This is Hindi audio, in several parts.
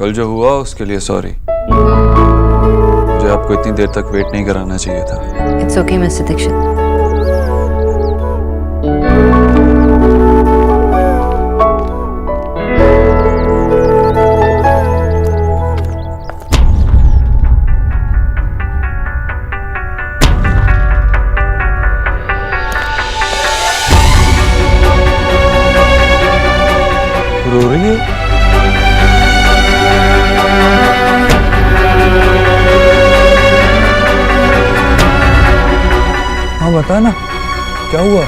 कल जो हुआ उसके लिए सॉरी। मुझे आपको इतनी देर तक वेट नहीं कराना चाहिए था। It's okay mister Dikshit. रो रही है? हाँ बता ना, क्या हुआ?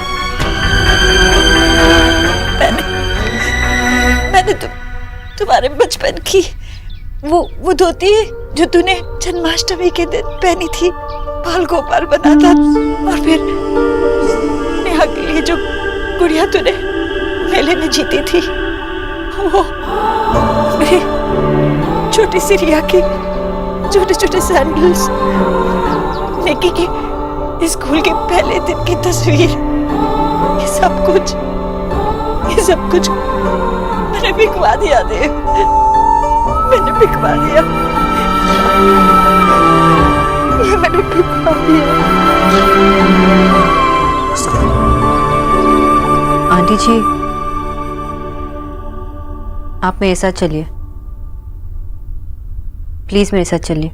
मैंने तुम्हारे बचपन की वो धोती जो तूने जन्माष्टमी के दिन पहनी थी, बाल गोपाल बना था, और फिर नेहा के लिए जो गुड़िया तूने मेले में जीती थी, वो मेरी छोटी सी रिया की छोटे छोटे सैंडल्स, निकी की स्कूल के पहले दिन की तस्वीर, ये सब कुछ मैंने बिकवा दिया देव, मैंने बिकवा दिया, ये मैंने बिकवा दिया। आंटी जी, आप मेरे साथ चलिए, प्लीज मेरे साथ चलिए।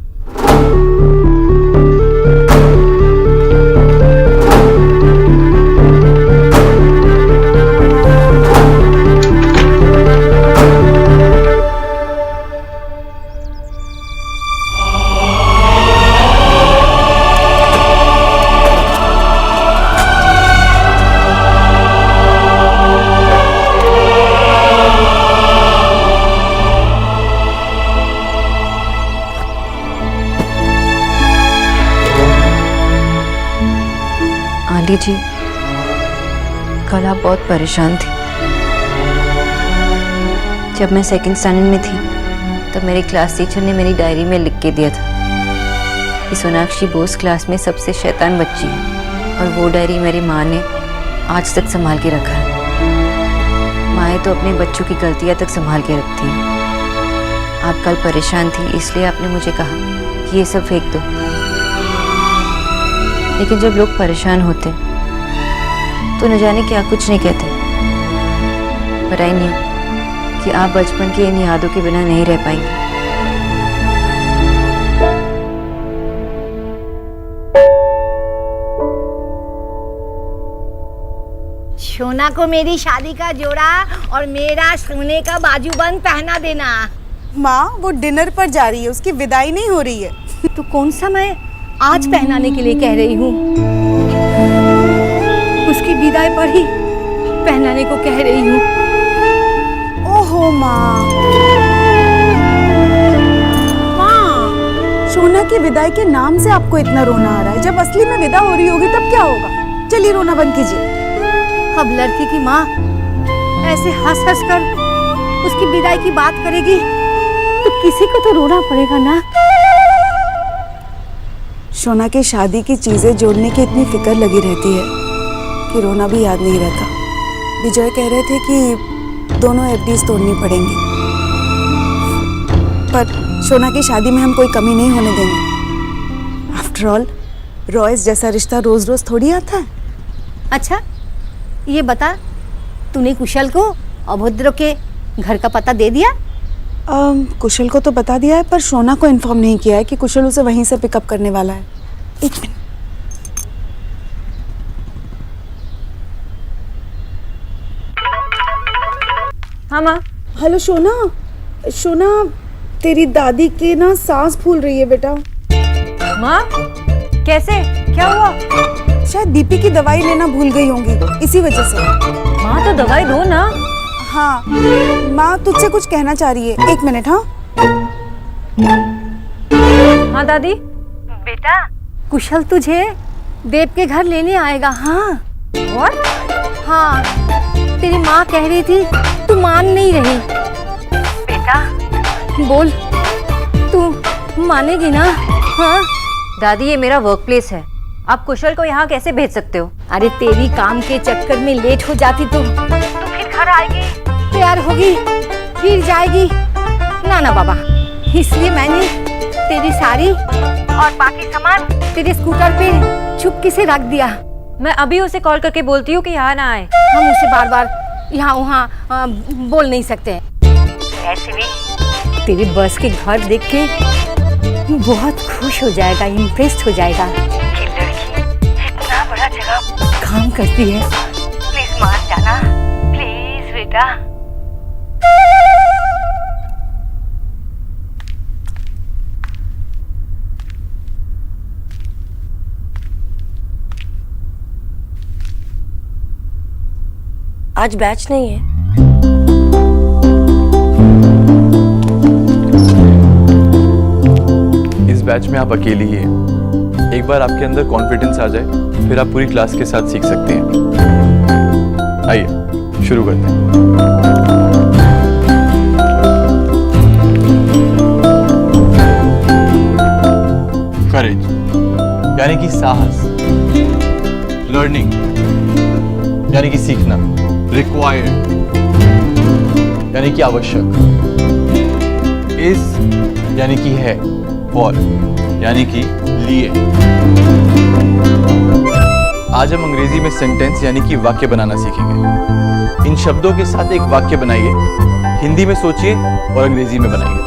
आंटी जी, कल आप बहुत परेशान थी। जब मैं सेकंड स्टैंडर्ड में थी तब मेरी क्लास टीचर ने मेरी डायरी में लिख के दिया था कि सोनाक्षी बोस क्लास में सबसे शैतान बच्ची है, और वो डायरी मेरी माँ ने आज तक संभाल के रखा है। माएँ तो अपने बच्चों की गलतियाँ तक संभाल के रखती हैं। आप कल परेशान थी इसलिए आपने मुझे कहा कि ये सब फेंक दो, लेकिन जब लोग परेशान होते तो न जाने क्या कुछ नहीं कहते। पर आई न्यू कि आप बचपन की इन यादों के बिना नहीं रह पाएंगे। सोना को मेरी शादी का जोड़ा और मेरा सोने का बाजूबंद पहना देना। माँ, वो डिनर पर जा रही है, उसकी विदाई नहीं हो रही है। तो कौन सा मैं आज पहनाने के लिए कह रही हूँ, उसकी विदाई पर ही पहनाने को कह रही हूँ। ओहो माँ, सोना की विदाई के नाम से आपको इतना रोना आ रहा है, जब असली में विदा हो रही होगी तब क्या होगा? चलिए रोना बंद कीजिए। अब लड़की की माँ ऐसे हंस हंस कर उसकी विदाई की बात करेगी तो किसी को तो रोना पड़ेगा ना। सोना की शादी की चीजें जोड़ने की इतनी फिक्र लगी रहती है कि रोना भी याद नहीं रहता। विजय कह रहे थे कि दोनों एफडीज तोड़नी पड़ेंगी, पर सोना की शादी में हम कोई कमी नहीं होने देंगे। आफ्टर ऑल रॉयस जैसा रिश्ता रोज रोज थोड़ी आता है। अच्छा ये बता, तूने कुशल को अभद्र के घर का पता दे दिया? कुशल को तो बता दिया है, पर सोना को इन्फॉर्म नहीं किया है कि कुशल उसे वहीं से पिकअप करने वाला है। एक मिनट। हाँ माँ। हेलो सोना, सोना तेरी दादी की ना सांस फूल रही है बेटा। माँ कैसे, क्या हुआ? शायद बीपी की दवाई लेना भूल गई होंगी, इसी वजह से। माँ तो दवाई दो ना। हाँ माँ तुझसे कुछ कहना चाह रही है, एक मिनट। हाँ हाँ दादी। बेटा कुशल तुझे देव के घर लेने आएगा। हाँ और? हाँ तेरी माँ कह रही थी, तू मान नहीं रही। बेटा बोल, तू मानेगी ना? हाँ दादी ये मेरा वर्क प्लेस है, आप कुशल को यहाँ कैसे भेज सकते हो? अरे तेरी काम के चक्कर में लेट हो जाती तो फिर घर आएगी, तैयार होगी, फिर जाएगी, ना ना बाबा, इसलिए मैंने तेरी साड़ी और बाकी सामान तेरे स्कूटर पे चुपके से रख दिया। मैं अभी उसे कॉल करके बोलती हूँ कि यहाँ ना आए। हम उसे बार बार यहाँ वहाँ बोल नहीं सकते। ऐसे भी तेरे बस के घर देख के बहुत खुश हो जाएगा, इम्प्रेस्ड हो जाएगा कि लड़की इतना बड़ा जगह काम करती है। प्लीज मान जाना, प्लीज बेटा। आज बैच नहीं है। इस बैच में आप अकेली ही हैं। एक बार आपके अंदर कॉन्फिडेंस आ जाए फिर आप पूरी क्लास के साथ सीख सकते हैं। आइए शुरू करते हैं। करेज यानी कि साहस, लर्निंग यानी कि सीखना, रिक्वायर्ड यानी कि आवश्यक, इज यानी कि है, फॉर यानी कि लिए। आज हम अंग्रेजी में सेंटेंस यानी कि वाक्य बनाना सीखेंगे। इन शब्दों के साथ एक वाक्य बनाइए, हिंदी में सोचिए और अंग्रेजी में बनाइए।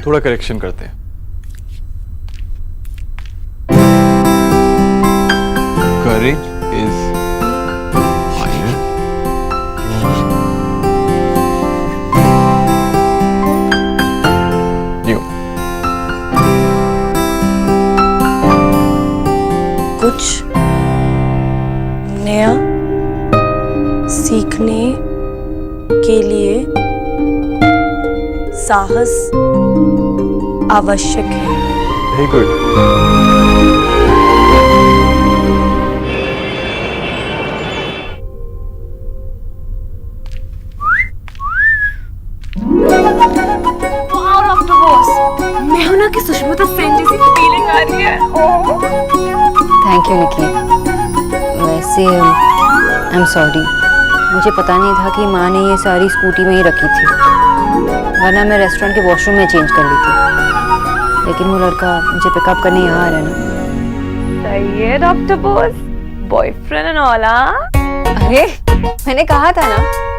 थोड़ा करेक्शन करते हैं। Courage is fire. You. कुछ नया सीखने के लिए साहस आवश्यक है। Very good. मैं हूं ना कि सुष्मिता सेन जैसी फीलिंग आ रही है। थैंक यू निकी। वैसे आई एम सॉरी, मुझे पता नहीं था कि माँ ने ये सारी स्कूटी में ही रखी थी, वरना मैं रेस्टोरेंट के वॉशरूम में चेंज कर ली थी। लेकिन वो लड़का मुझे पिकअप करने यहाँ आ रहा है ना। सही है doctor Bose, boyfriend and all. अरे मैंने कहा था ना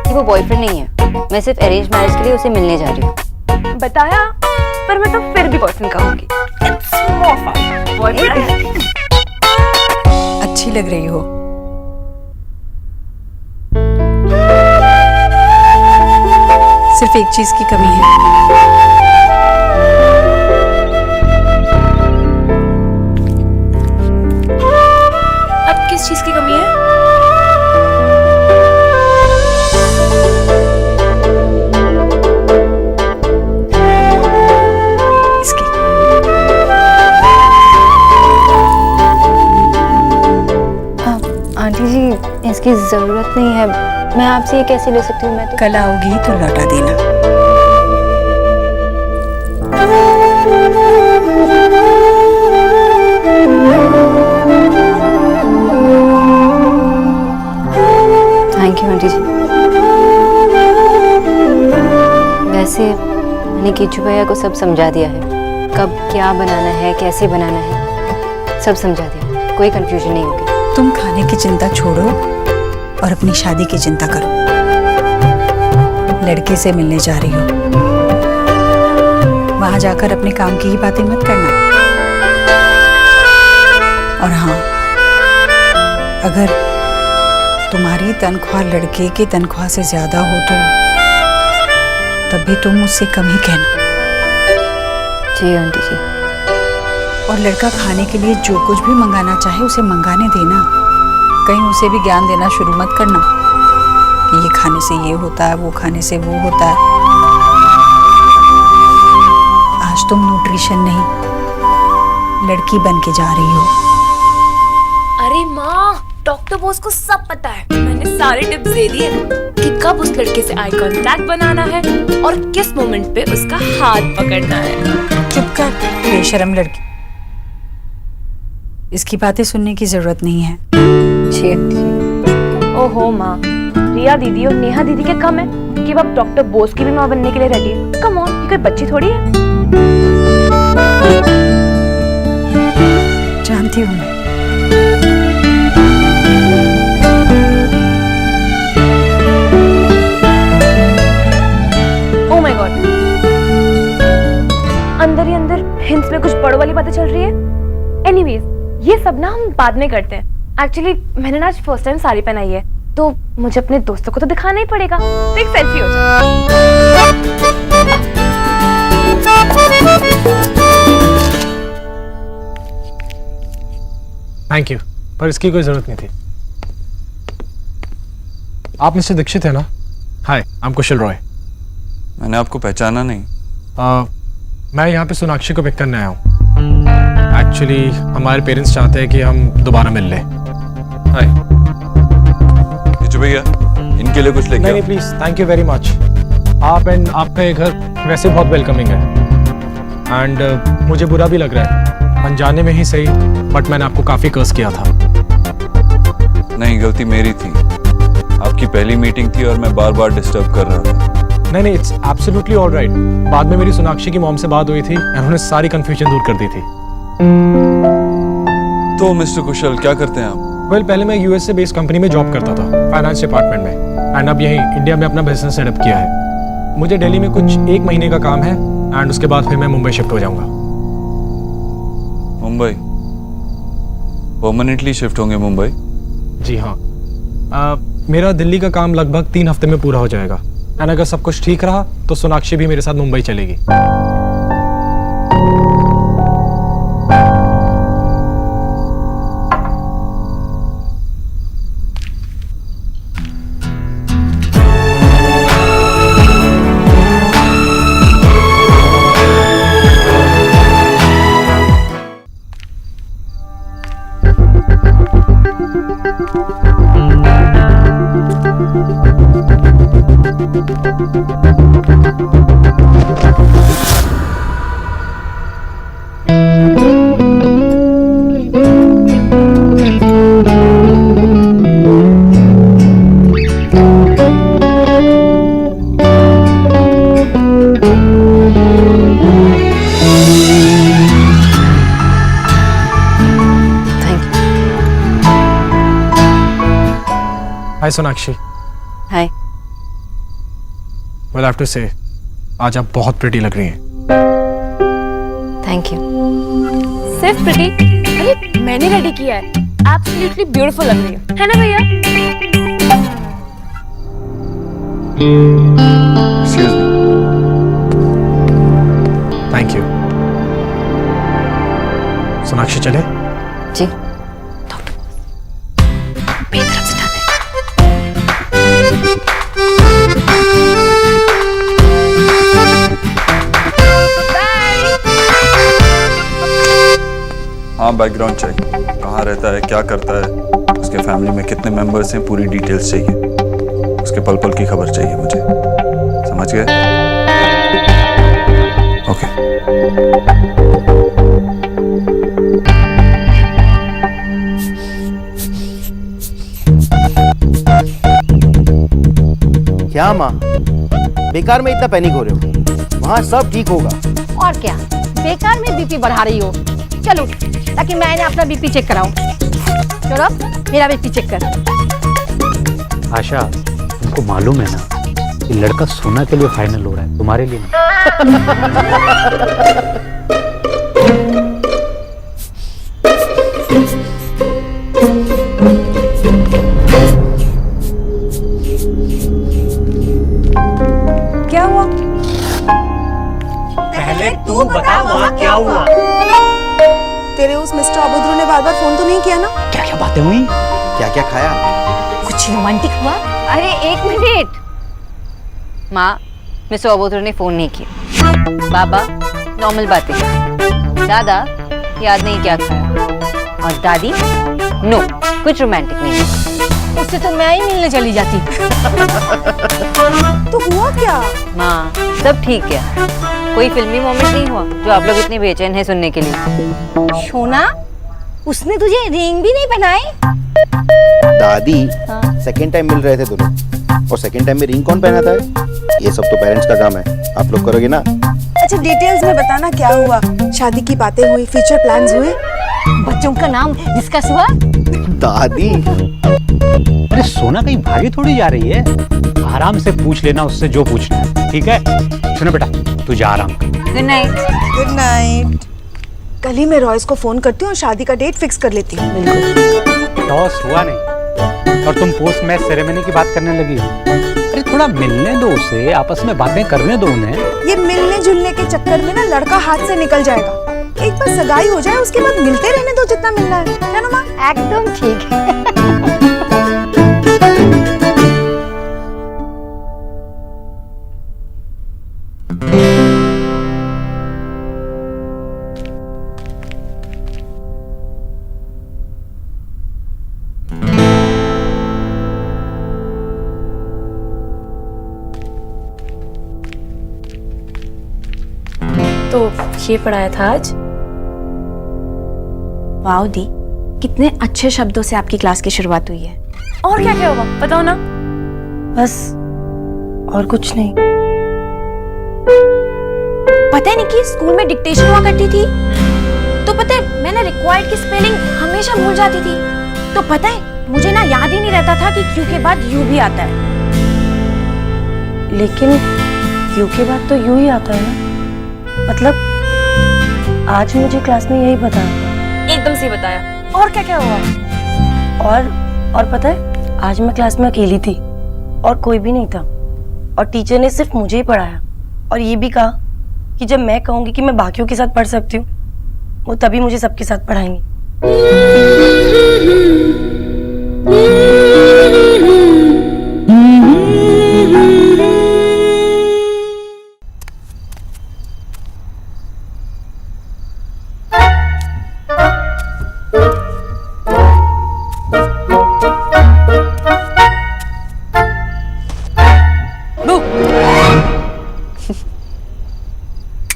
कि वो बॉयफ्रेंड नहीं है, मैं सिर्फ अरेंज मैरिज के लिए उसे मिलने जा रही हूँ। बताया, पर मैं तो फिर भी बॉयफ्रेंड कहूंगी। It's more fun boyfriend. अच्छी लग रही हो। सिर्फ एक चीज की कमी है। अब किस चीज की कमी है? इसकी। आंटी जी, इसकी जरूरत नहीं है, मैं आपसे ये कैसे ले सकती हूँ? मैं तो कल आओगी तो लौटा देना। थैंक यू आंटी जी। वैसे मैंने कीचू भैया को सब समझा दिया है, कब क्या बनाना है, कैसे बनाना है, सब समझा दिया, कोई कंफ्यूजन नहीं होगी। तुम खाने की चिंता छोड़ो और अपनी शादी की चिंता करो। लड़के से मिलने जा रही हो, वहां जाकर अपने काम की ही बातें मत करना। और हाँ, अगर तुम्हारी तनख्वाह लड़के की तनख्वाह से ज्यादा हो तो तब भी तुम मुझसे कम ही कहना। जी आंटी जी। और लड़का खाने के लिए जो कुछ भी मंगाना चाहे उसे मंगाने देना। कहीं उसे भी ज्ञान देना शुरू मत करना कि ये खाने से ये होता है, वो खाने से वो होता है। आज तुम न्यूट्रिशन नहीं लड़की बन के जा रही हो। अरे माँ, डॉक्टर बोस को सब पता है। मैंने सारे टिप्स दे दिए कि कब उस लड़के से आई कांटेक्ट बनाना है और किस मोमेंट पे उसका हाथ पकड़ना है। चुप कर बेशरम लड़की, इसकी बातें सुनने की जरूरत नहीं है। ओहो माँ, रिया दीदी और नेहा दीदी के कम है कि अब डॉक्टर बोस की भी माँ बनने के लिए रेडी है। कम ऑन, ये कोई बच्ची थोड़ी है। जानती हूँ मैं। ओह माय गॉड, अंदर ही अंदर हिंस में कुछ बड़ों वाली बातें चल रही है। एनीवेज, ये सब ना हम बाद में करते हैं। एक्चुअली मैंने ना आज फर्स्ट टाइम साड़ी पहनाई है, तो मुझे अपने दोस्तों को तो दिखाना ही पड़ेगा। तो एक सेल्फी हो जाए। थैंक यू, पर इसकी कोई जरूरत नहीं थी। आप मिस्टर दीक्षित है ना? हाय, आई एम कुशल रॉय। मैंने आपको पहचाना नहीं। मैं यहाँ पे सोनाक्षी को पिक करने आया हूँ। एक्चुअली हमारे पेरेंट्स चाहते हैं कि हम दोबारा मिल लें। हाय। जी भैया, इनके लिए कुछ लेके नहीं please, thank you very much. आप एंड आपका ये घर वैसे बहुत वेलकमिंग है एंड मुझे बुरा भी लग रहा है, अनजाने में ही सही, बट मैंने आपको काफी कर्स किया था। नहीं, गलती मेरी थी। आपकी पहली मीटिंग थी और मैं बार बार डिस्टर्ब कर रहा था। नहीं, इट्स एब्सोल्युटली ऑलराइट। बाद में मेरी सोनाक्षी की मॉम से बात हुई थी, उन्होंने सारी कंफ्यूजन दूर कर दी थी। तो मिस्टर कुशल क्या करते हैं आप? वेल, पहले मैं यूएस से बेस्ड कंपनी में जॉब करता था, फाइनेंस डिपार्टमेंट में, एंड अब यहीं इंडिया में अपना बिजनेस सेटअप किया है। मुझे दिल्ली में कुछ 1 महीने का काम है एंड उसके बाद फिर मैं मुंबई शिफ्ट हो जाऊंगा। मुंबई? परमानेंटली शिफ्ट होंगे मुंबई? जी हाँ। मेरा दिल्ली का काम लगभग 3 हफ्ते में पूरा हो जाएगा एंड अगर सब कुछ ठीक रहा तो सोनाक्षी भी मेरे साथ मुंबई चलेगी। हाय सोनाक्षी। हाय। वेल, आई हैव टू से आज आप बहुत प्रिटी लग रही हैं। Thank you. सिर्फ प्रिटी? अरे मैंने रेडी किया है। एब्सोल्युटली ब्यूटीफुल लग रही है ना भैया? Excuse me. Thank you. Sonakshi चले? जी। डॉक्टर मेरी तरफ से हाँ, बैकग्राउंड चेक। कहाँ रहता है, क्या करता है, उसके फैमिली में कितने मेंबर्स हैं, पूरी डिटेल्स चाहिए। उसके पल पल की खबर चाहिए मुझे। समझ गए? ओके। क्या माँ, बेकार में इतना पैनिक हो रहे हो? वहाँ सब ठीक होगा। और क्या, बेकार में बीपी बढ़ा रही हो। चलो, ताकि मैं अपना बीपी चेक कराऊं। चलो, मेरा बीपी चेक कर। आशा, तुमको मालूम है ना कि लड़का सोना के लिए फाइनल हो रहा है, तुम्हारे लिए नहीं। क्या हुआ? पहले तू बता वहाँ क्या हुआ? तेरे उस मिस्टर अबोध्रो ने बार बार फोन तो नहीं किया ना? क्या क्या बातें हुई? क्या क्या खाया? कुछ रोमांटिक हुआ? अरे 1 मिनट। माँ, मिस्टर अबोध्रो ने फोन नहीं किया। बाबा, नॉर्मल बातें। दादा, याद नहीं क्या खाया। और दादी, नो, कुछ रोमांटिक नहीं है। उससे तो मैं ही मिलने चली जाती। तो हुआ क्या? माँ, सब ठीक है। कोई फिल्मी मोमेंट नहीं हुआ जो आप लोग इतने बेचैन हैं सुनने के लिए। सोना, उसने तुझे रिंग भी नहीं पहनाई? दादी सेकंड टाइम मिल रहे थे दोनों, और सेकंड टाइम में रिंग कौन पहनाता है? ये सब तो पेरेंट्स का काम है, आप लोग करोगे ना। अच्छा डिटेल्स में बताना, क्या हुआ? शादी की बातें हुई, फ्यूचर प्लान्स हुए? बच्चों का नाम डिस्कस हुआ? दादी अरे सोना कहीं भागी थोड़ी जा रही है, आराम से पूछ लेना उससे जो पूछना है, ठीक है? सुनो बेटा, तू जा आराम कर। Good night. Good night. कल ही मैं रॉयस को फोन करती हूँ और शादी का डेट फिक्स कर लेती हूँ। टॉस हुआ नहीं और तुम पोस्ट मैच सेरेमनी की बात करने लगी हो। अरे थोड़ा मिलने दो उसे, आपस में बातें करने दो उन्हें। ये मिलने जुलने के चक्कर में ना लड़का हाथ से निकल जाएगा। एक बार सगाई हो जाए उसके बाद मिलते रहने दो जितना मिलना है ना माँ? एकदम ठीक है। तो ये पढ़ाया था आज। वाओ दी, कितने अच्छे शब्दों से आपकी क्लास की शुरुआत हुई है। और क्या क्या होगा बताओ ना। बस और कुछ नहीं। पता है निकी, स्कूल में डिक्टेशन हुआ करती थी, तो पता है मैंने रिक्वायर्ड की स्पेलिंग हमेशा भूल जाती थी। तो पता है मुझे ना याद ही नहीं रहता था कि क्यू के बाद यू भी आता है। लेकिन यू के बाद तो यू ही आता है ना। मतलब आज मुझे क्लास में यही बताया। एकदम से बताया। और क्या क्या हुआ? और पता है आज मैं क्लास में अकेली थी और कोई भी नहीं था, और टीचर ने सिर्फ मुझे ही पढ़ाया और ये भी कहा कि जब मैं कहूंगी कि मैं बाकियों के साथ पढ़ सकती हूँ, वो तभी मुझे सबके साथ पढ़ाएंगे।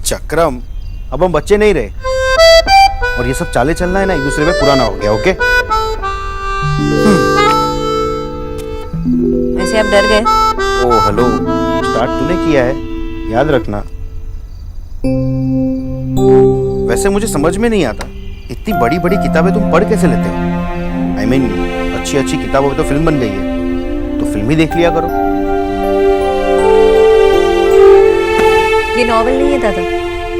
चक्रम, अब हम बच्चे नहीं रहे, और ये सब चाले चलना है ना एक दूसरे पे पुराना हो गया। ओके वैसे आप डर गए? ओ हेलो, स्टार्ट तूने किया है, याद रखना। वैसे मुझे समझ में नहीं आता, इतनी बड़ी बड़ी किताबें तुम पढ़ कैसे लेते हो? I mean, अच्छी अच्छी किताबों में तो फिल्म बन गई है, तो फिल्म ही देख लिया करो। ये नॉवेल नहीं है दादा,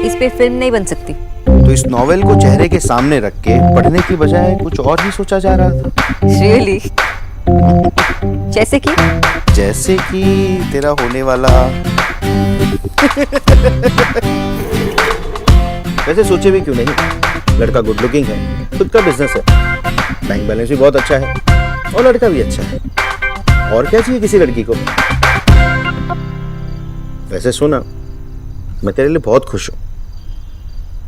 इस पे फिल्म नहीं बन सकती। तो इस नॉवेल को चेहरे के सामने रख के पढ़ने की बजाय कुछ और ही सोचा जा रहा था। Really? जैसे कि तेरा होने वाला वैसे सोचे भी क्यों नहीं, लड़का गुड लुकिंग है, खुद का बिजनेस है, बैंक बैलेंस भी बहुत अच्छा है, और लड़का भी अच्छा है। और क्या चाहिए किसी लड़की को? वैसे सुना, मैं तेरे लिए बहुत खुश हूँ।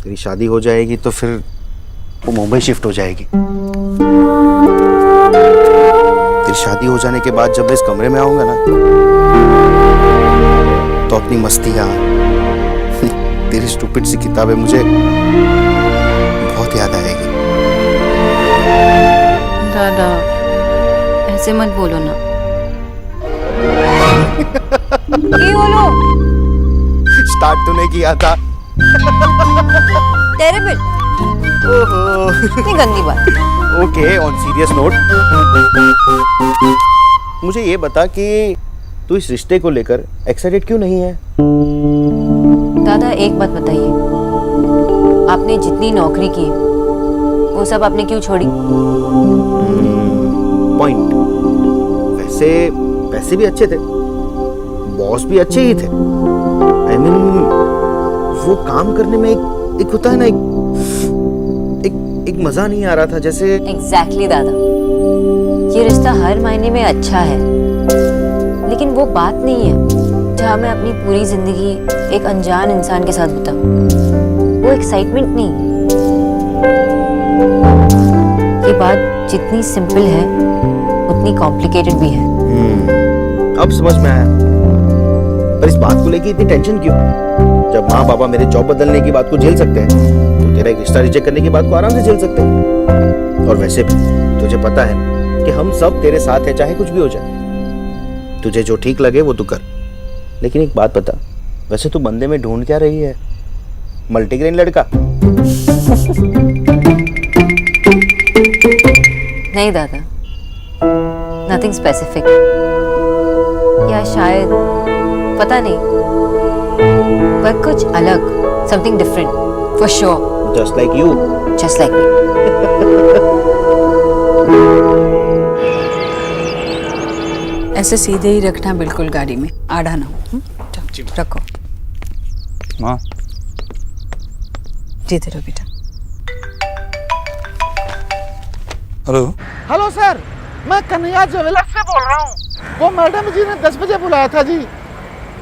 तेरी शादी हो जाएगी तो फिर वो मुंबई शिफ्ट हो जाएगी। तेरी शादी हो जाने के बाद जब मैं इस कमरे में आऊंगा ना, तो अपनी मस्तियाँ, तेरी स्टूपिड सी किताबें मुझे बहुत याद आएगी। दादा ऐसे मत बोलो ना। ये बोलो। स्टार्ट तूने किया था। टेरिबल। ओहो, इतनी गंदी बात। ओके, ऑन सीरियस नोट, मुझे ये बता कि तू इस रिश्ते को लेकर एक्साइटेड क्यों नहीं है? दादा एक बात बताइए, आपने जितनी नौकरी की वो सब आपने क्यों छोड़ी? पॉइंट। वैसे पैसे भी अच्छे थे, बॉस भी अच्छे ही थे। I mean, वो काम करने में एक होता है ना, एक मजा नहीं आ रहा था जैसे। Exactly दादा, ये रिश्ता हर मायने में अच्छा है, लेकिन वो बात नहीं है जहाँ मैं अपनी पूरी जिंदगी एक अनजान इंसान के साथ बिताऊं। वो एक्साइटमेंट नहीं। ये बात जितनी सिंपल है उतनी कॉम्प्लिकेटेड भी है। अब समझ में आया। पर इस बात को लेके इतनी टेंशन क्यों? जब माँ पापा मेरे जॉब बदलने की बात को झेल सकते हैं तो तेरा एक रिश्ता रिजेक्ट करने की बात को आराम से झेल सकते हैं। और वैसे भी तुझे पता है कि हम सब तेरे साथ हैं, चाहे कुछ भी हो जाए। तुझे जो ठीक लगे वो तू कर। लेकिन एक बात बता, वैसे तू बंदे में ढूंढ क्या रही है? मल्टीग्रेन लड़का? नहीं दादा, नथिंग स्पेसिफिक, या शायद पता नहीं, पर कुछ अलग, something different for sure. Just like you. Just like me. ऐसे सीधे ही रखना बिल्कुल गाड़ी में, आड़ा ना हो। रखो। माँ जीते रहो बेटा। हेलो। हेलो सर, मैं कन्हैया ज्वेलर्स से बोल रहा हूँ। वो मैडम जी ने 10 बजे बुलाया था जी,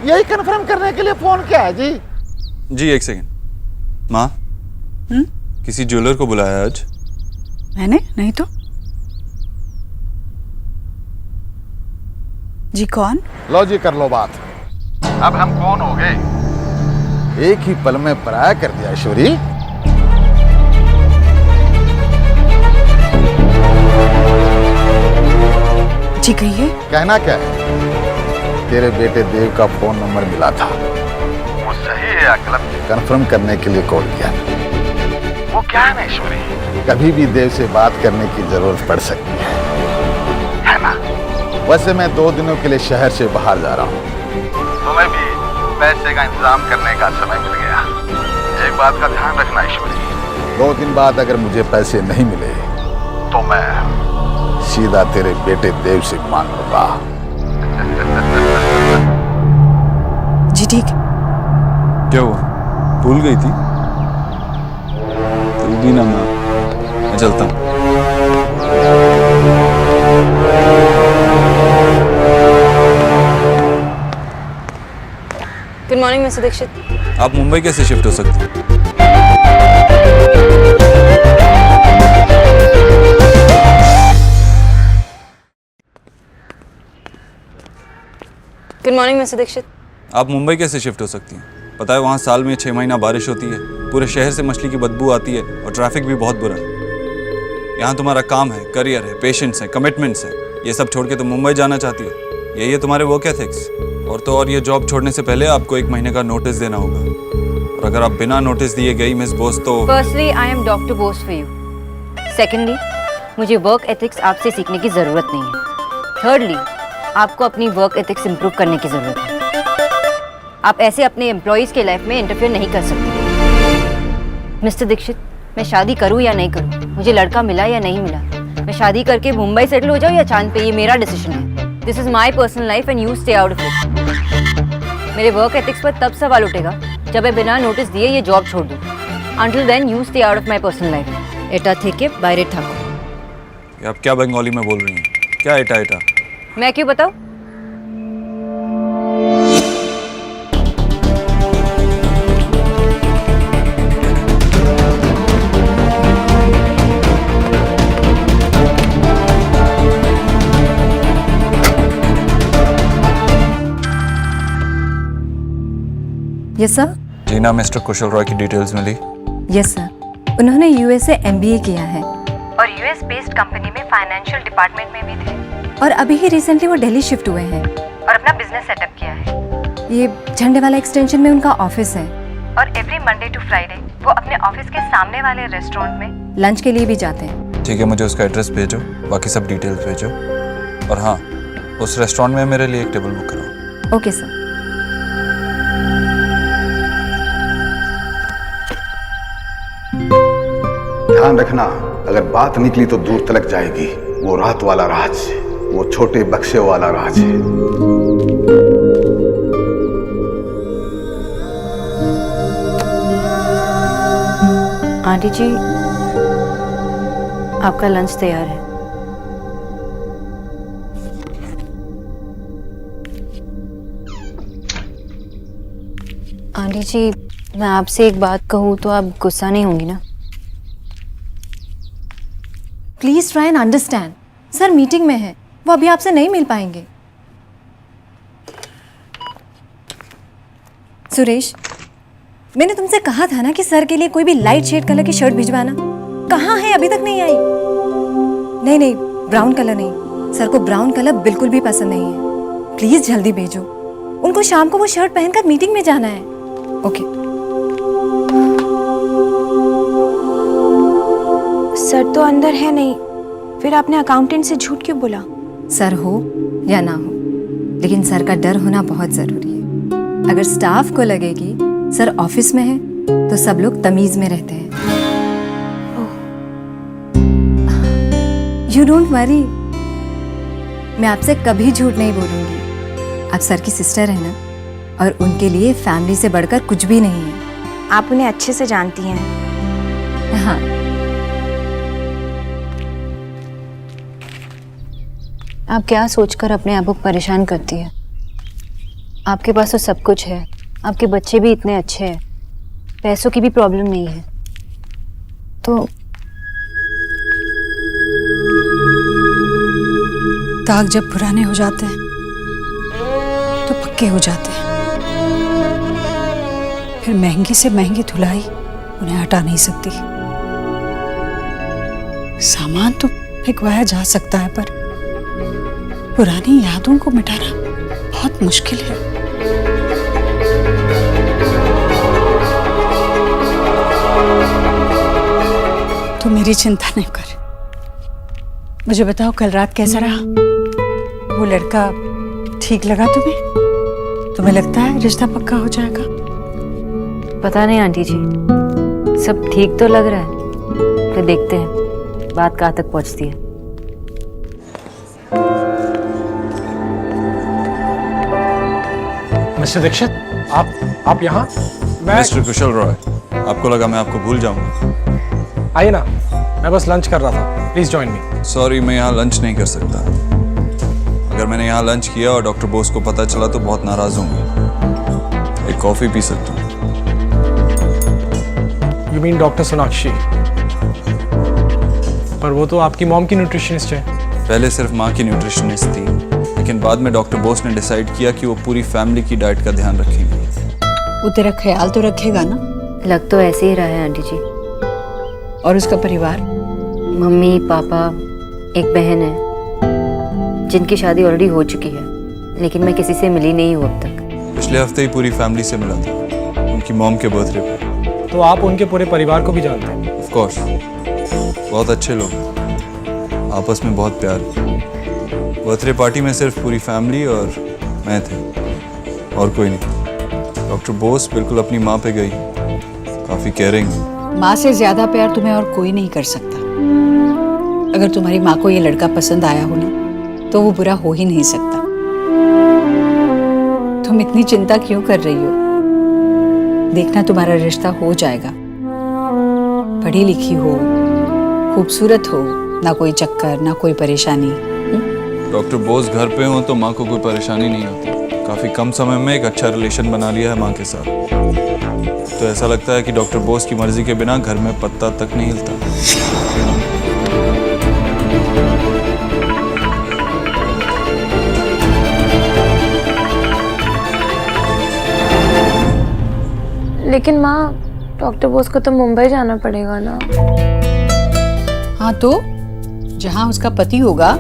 यही कंफर्म करने के लिए फोन किया है जी। जी एक सेकंड। माँ, किसी ज्वेलर को बुलाया आज? मैंने नहीं तो। जी कौन? लो जी कर लो बात। अब हम कौन हो गए? एक ही पल में पराया कर दिया ऐश्वरी। जी कहिए। कहना क्या है? तेरे बेटे देव का फोन नंबर मिला था, वो सही है या गलत कंफर्म करने के लिए कॉल किया। वो क्या है ना ऐश्वरी, कभी भी देव से बात करने की जरूरत पड़ सकती है ना? वैसे मैं 2 दिनों के लिए शहर से बाहर जा रहा हूँ, तुम्हें भी पैसे का इंतजाम करने का समय मिल गया। एक बात का ध्यान रखना ऐश्वरी, 2 दिन बाद अगर मुझे पैसे नहीं मिले तो मैं सीधा तेरे बेटे देव से मांग लूंगा। जी ठीक। क्या हुआ, भूल गई थी? जल्दी ना माँ, मैं चलता हूँ। Good morning mister Dikshit. आप मुंबई कैसे शिफ्ट हो सकती हैं? Good morning mister Dikshit. आप मुंबई कैसे शिफ्ट हो सकती हैं? पता है वहाँ साल में 6 महीना बारिश होती है, पूरे शहर से मछली की बदबू आती है और ट्रैफिक भी बहुत बुरा है। यहाँ तुम्हारा काम है, करियर है, पेशेंस है, कमिटमेंट्स है, ये सब छोड़ के तुम मुंबई जाना चाहती हो? यही है तुम्हारे वर्क एथिक्स? और तो और ये जॉब छोड़ने से पहले आपको 1 महीने का नोटिस देना होगा, और अगर आप बिना नोटिस दिए गई मिस बोस तो... firstly I am doctor Bose for you. Secondly मुझे वर्क एथिक्स आपसे सीखने की ज़रूरत नहीं है। थर्डली आपको अपनी वर्क एथिक्स इंप्रूव करने की ज़रूरत है। आप ऐसे अपने एम्प्लॉयज़ के लाइफ में इंटरफेयर नहीं कर सकते। मिस्टर दीक्षित, मैं शादी करूं या नहीं करूं, मुझे लड़का मिला या नहीं मिला, मैं शादी करके मुंबई सेटल हो जाऊं या चांद पे, ये मेरा डिसीजन है। This is my personal life and you stay out of it. मेरे वर्क एथिक्स पर तब सवाल उठेगा जब मैं बिना नोटिस दिए ये जॉब छोड़ दूँ। Until then you stay out of my personal life. एटा थे के बाहर थाको। आप क्या बंगाली में बोल रही हैं? क्या एटा एटा? मैं क्यों बताऊं? Yes sir. Jeena, mister Kushal Roy की डिटेल्स मिली? यस सर, उन्होंने यूएस से एमबीए किया है और यूएस बेस्ड कंपनी में फाइनेंशियल डिपार्टमेंट में भी थे, और अभी ही रिसेंटली वो दिल्ली शिफ्ट हुए हैं और अपना बिजनेस सेटअप किया है। ये झंडे वाला एक्सटेंशन में उनका ऑफिस है, और एवरी मंडे टू फ्राइडे वो अपने ऑफिस के सामने वाले रेस्टोरेंट में लंच के लिए भी जाते हैं। ठीक है, मुझे उसका एड्रेस भेजो, बाकी सब डिटेल्स भेजो, और हाँ, उस रेस्टोरेंट में मेरे लिए एक टेबल बुक कराओ। Okay sir. ध्यान रखना, अगर बात निकली तो दूर तलक जाएगी। वो रात वाला राज, वो छोटे बक्से वाला राज है। आंटी जी, आपका लंच तैयार है। आंटी जी, मैं आपसे एक बात कहूँ तो आप गुस्सा नहीं होंगी ना? Please try and understand. Sir meeting में है, वो अभी आपसे नहीं मिल पाएंगे। सुरेश, मैंने तुमसे कहा था ना कि सर के लिए कोई भी लाइट शेड कलर की शर्ट भिजवाना। कहाँ है? अभी तक नहीं आई। नहीं नहीं, ब्राउन कलर नहीं, सर को ब्राउन कलर बिल्कुल भी पसंद नहीं है। प्लीज जल्दी भेजो, उनको शाम को वो शर्ट पहनकर मीटिंग में जाना है। ओके। सर तो अंदर है नहीं, फिर आपने अकाउंटेंट से झूठ क्यों बोला? सर हो या ना हो, लेकिन सर का डर होना बहुत जरूरी है। अगर स्टाफ को लगे कि सर ऑफिस में है तो सब लोग तमीज में रहते हैं। यू डोंट वरी, मैं आपसे कभी झूठ नहीं बोलूंगी। आप सर की सिस्टर है ना, और उनके लिए फैमिली से बढ़कर कुछ भी नहीं है। आप उन्हें अच्छे से जानती हैं। हाँ। आप क्या सोचकर अपने आप को परेशान करती है? आपके पास तो सब कुछ है, आपके बच्चे भी इतने अच्छे हैं, पैसों की भी प्रॉब्लम नहीं है, तो दाग जब पुराने हो जाते हैं तो पक्के हो जाते हैं। फिर महंगी से महंगी धुलाई उन्हें हटा नहीं सकती। सामान तो फेंकवाया जा सकता है, पर पुरानी यादों को मिटाना बहुत मुश्किल है। तो मेरी चिंता नहीं कर। मुझे बताओ, कल रात कैसा रहा? वो लड़का ठीक लगा तुम्हें? तुम्हें लगता है रिश्ता पक्का हो जाएगा? पता नहीं आंटी जी, सब ठीक तो लग रहा है, फिर देखते हैं बात कहाँ तक पहुँचती है। मिस्टर दीक्षित, आप यहाँ? मिस्टर कुशल रॉय, आपको लगा मैं आपको भूल जाऊंगा? आइए ना, मैं बस लंच कर रहा था, प्लीज जॉइन मी। सॉरी, मैं यहाँ लंच नहीं कर सकता। अगर मैंने यहाँ लंच किया और डॉक्टर बोस को पता चला तो बहुत नाराज होंगे। एक कॉफी पी सकता हूँ। You mean doctor Sonakshi? पर वो तो आपकी मॉम की न्यूट्रिशनिस्ट है। पहले सिर्फ माँ की न्यूट्रिशनिस्ट थी, लेकिन बाद में डॉक्टर बोस ने डिसाइड किया कि वो पूरी फैमिली की डाइट का ध्यान रखेंगे। वो तेरा ख्याल तो रखेगा ना? लग तो ऐसे ही रहा है आंटी जी। और उसका परिवार? मम्मी, पापा, एक बहन है जिनकी शादी ऑलरेडी हो चुकी है, लेकिन मैं किसी से मिली नहीं हूँ अब तक। पिछले हफ्ते ही पूरी फैमिली से मिला था, उनकी मॉम के बर्थडे पर। तो आप उनके पूरे परिवार को भी जानते हैं? ऑफ कोर्स, बहुत अच्छे लोग, आपस में बहुत प्यार। बर्थडे पार्टी में सिर्फ पूरी फैमिली और मैं थे, और कोई नहीं। डॉक्टर बोस बिल्कुल अपनी माँ पे गई, काफी केयरिंग। माँ से ज्यादा प्यार तुम्हें और कोई नहीं कर सकता। अगर तुम्हारी माँ को ये लड़का पसंद आया हो ना, तो वो बुरा हो ही नहीं सकता। तुम इतनी चिंता क्यों कर रही हो? देखना, तुम्हारा रिश्ता हो जाएगा। पढ़ी लिखी हो, खूबसूरत हो, ना कोई चक्कर, ना कोई परेशानी। डॉक्टर बोस घर पे हो तो माँ को कोई परेशानी नहीं होती। काफी कम समय में एक अच्छा रिलेशन बना लिया है माँ के साथ, तो ऐसा लगता है कि डॉक्टर बोस की मर्जी के बिना घर में पत्ता तक नहीं हिलता। लेकिन माँ, डॉक्टर बोस को तो मुंबई जाना पड़ेगा ना? हाँ, तो जहाँ उसका पति होगा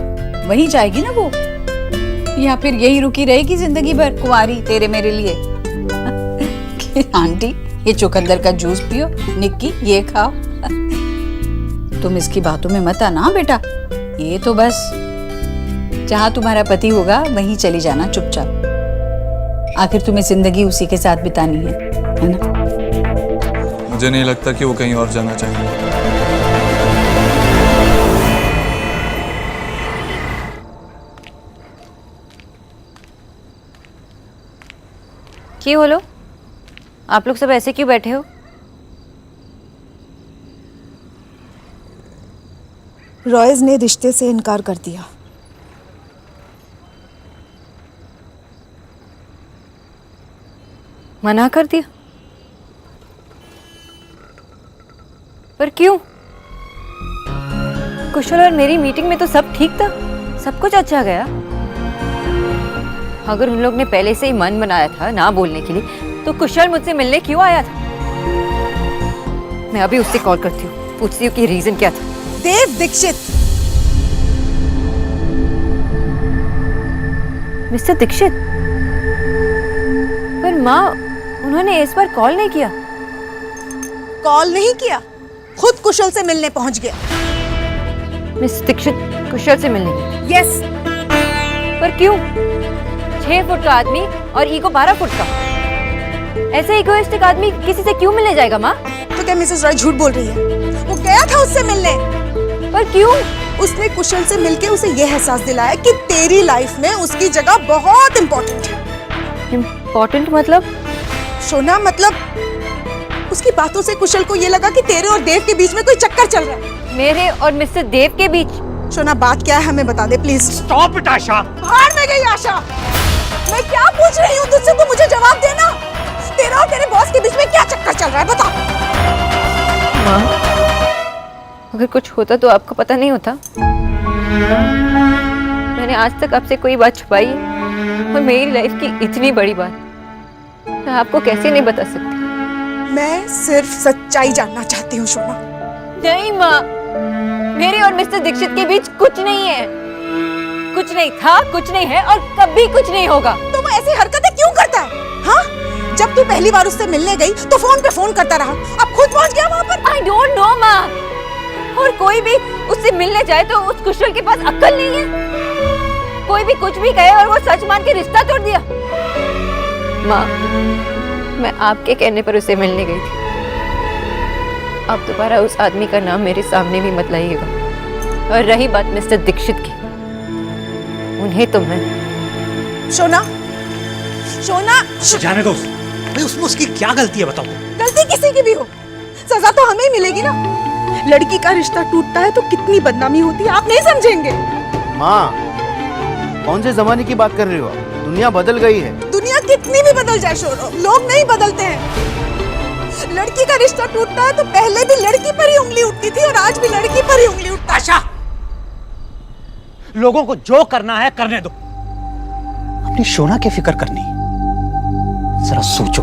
वहीं जाएगी ना वो, या फिर यही रुकी रहेगी जिंदगी भर कुंवारी तेरे मेरे लिए? आंटी, ये चुकंदर का जूस पियो, निक्की ये खाओ। तुम इसकी बातों में मत आना बेटा। ये तो बस जहाँ तुम्हारा पति होगा वहीं चली जाना चुपचाप। आखिर तुम्हें जिंदगी उसी के साथ बितानी है ना? मुझे नहीं लगता कि वो कहीं और जाना चाहिए। क्यों बोलो, आप लोग सब ऐसे क्यों बैठे हो? रॉयज ने रिश्ते से इनकार कर दिया। मना कर दिया? पर क्यों? कुशल और मेरी मीटिंग में तो सब ठीक था, सब कुछ अच्छा गया। अगर उन लोग ने पहले से ही मन बनाया था ना बोलने के लिए, तो कुशल मुझसे मिलने क्यों आया था? मैं अभी उससे कॉल करती हूँ, पूछती हूँ कि रीजन क्या था। देव दीक्षित। मिस्टर दीक्षित? पर माँ, उन्होंने इस बार कॉल नहीं किया। कॉल नहीं किया, खुद कुशल से मिलने पहुंच गया। मिस्टर दीक्षित कुशल से मिलने गए? यस। पर क्यों? 6 फुट का आदमी और ईगो 12 फुट का। ऐसे इगोइस्टिक आदमी किसी से क्यों मिलने जाएगा माँ? तो क्या मिसेस रॉय झूठ बोल रही है? वो गया था उससे मिलने। पर क्यों? उसने कुशल से मिलके उसे यह एहसास दिलाया कि तेरी लाइफ में उसकी जगह बहुत इम्पोर्टेंट है। इम्पोर्टेंट मतलब? सोना, मतलब उसकी बातों से कुशल को ये लगा कि तेरे और देव के बीच में कोई चक्कर चल रहा है। मेरे और मिस्टर देव के बीच? सोना, बात क्या है हमें बता दे प्लीज। स्टॉप इट आशा। बाहर में गई आशा। मैं क्या पूछ रही हूँ तुझसे, तो मुझे जवाब देना। तेरा और तेरे बॉस के बीच में क्या चक्कर चल रहा है, बता। माँ, अगर कुछ होता तो आपको पता नहीं होता। मैंने आज तक आपसे कोई बात छुपाई है, और मेरी लाइफ की इतनी बड़ी बात मैं आपको कैसे नहीं बता सकती। मैं सिर्फ सच्चाई जानना चाहती हूँ सोना। नहीं माँ, मेरे और मिस्टर दीक्षित के बीच कुछ नहीं है। कुछ नहीं था, कुछ नहीं है और कभी कुछ नहीं होगा। तुम ऐसी हरकतें क्यों करता है? हाँ? जब तू पहली बार उससे मिलने गई तो फोन पे फोन करता रहा, अब खुद पहुंच गया वहाँ पर। I don't know माँ। और कोई भी उससे मिलने जाए तो उस कुशल के पास अक्ल नहीं है। कोई भी कुछ भी कहे और वो सच मान के रिश्ता तोड़ दिया। माँ, मैं आपके कहने पर उसे मिलने गई थी। आप दोबारा उस आदमी का नाम मेरे सामने भी मत लाइएगा। और रही बात मिस्टर दीक्षित की, उन्हें तो मैं। सोना, सोना, जाने दो। उसमें उसकी क्या गलती है बताओ? गलती किसी की भी हो, सजा तो हमें ही मिलेगी ना। लड़की का रिश्ता टूटता है तो कितनी बदनामी होती है, आप नहीं समझेंगे। माँ, कौन से जमाने की बात कर रही हो? दुनिया बदल गई है। दुनिया कितनी भी बदल जाए शोरो, लोग नहीं बदलते हैं। लड़की का रिश्ता टूटता है तो पहले भी लड़की पर ही उंगली उठती थी और आज भी लड़की पर ही उंगली उठता है। आशा, लोगों को जो करना है करने दो, अपनी शोना की फिक्र करनी। जरा सोचो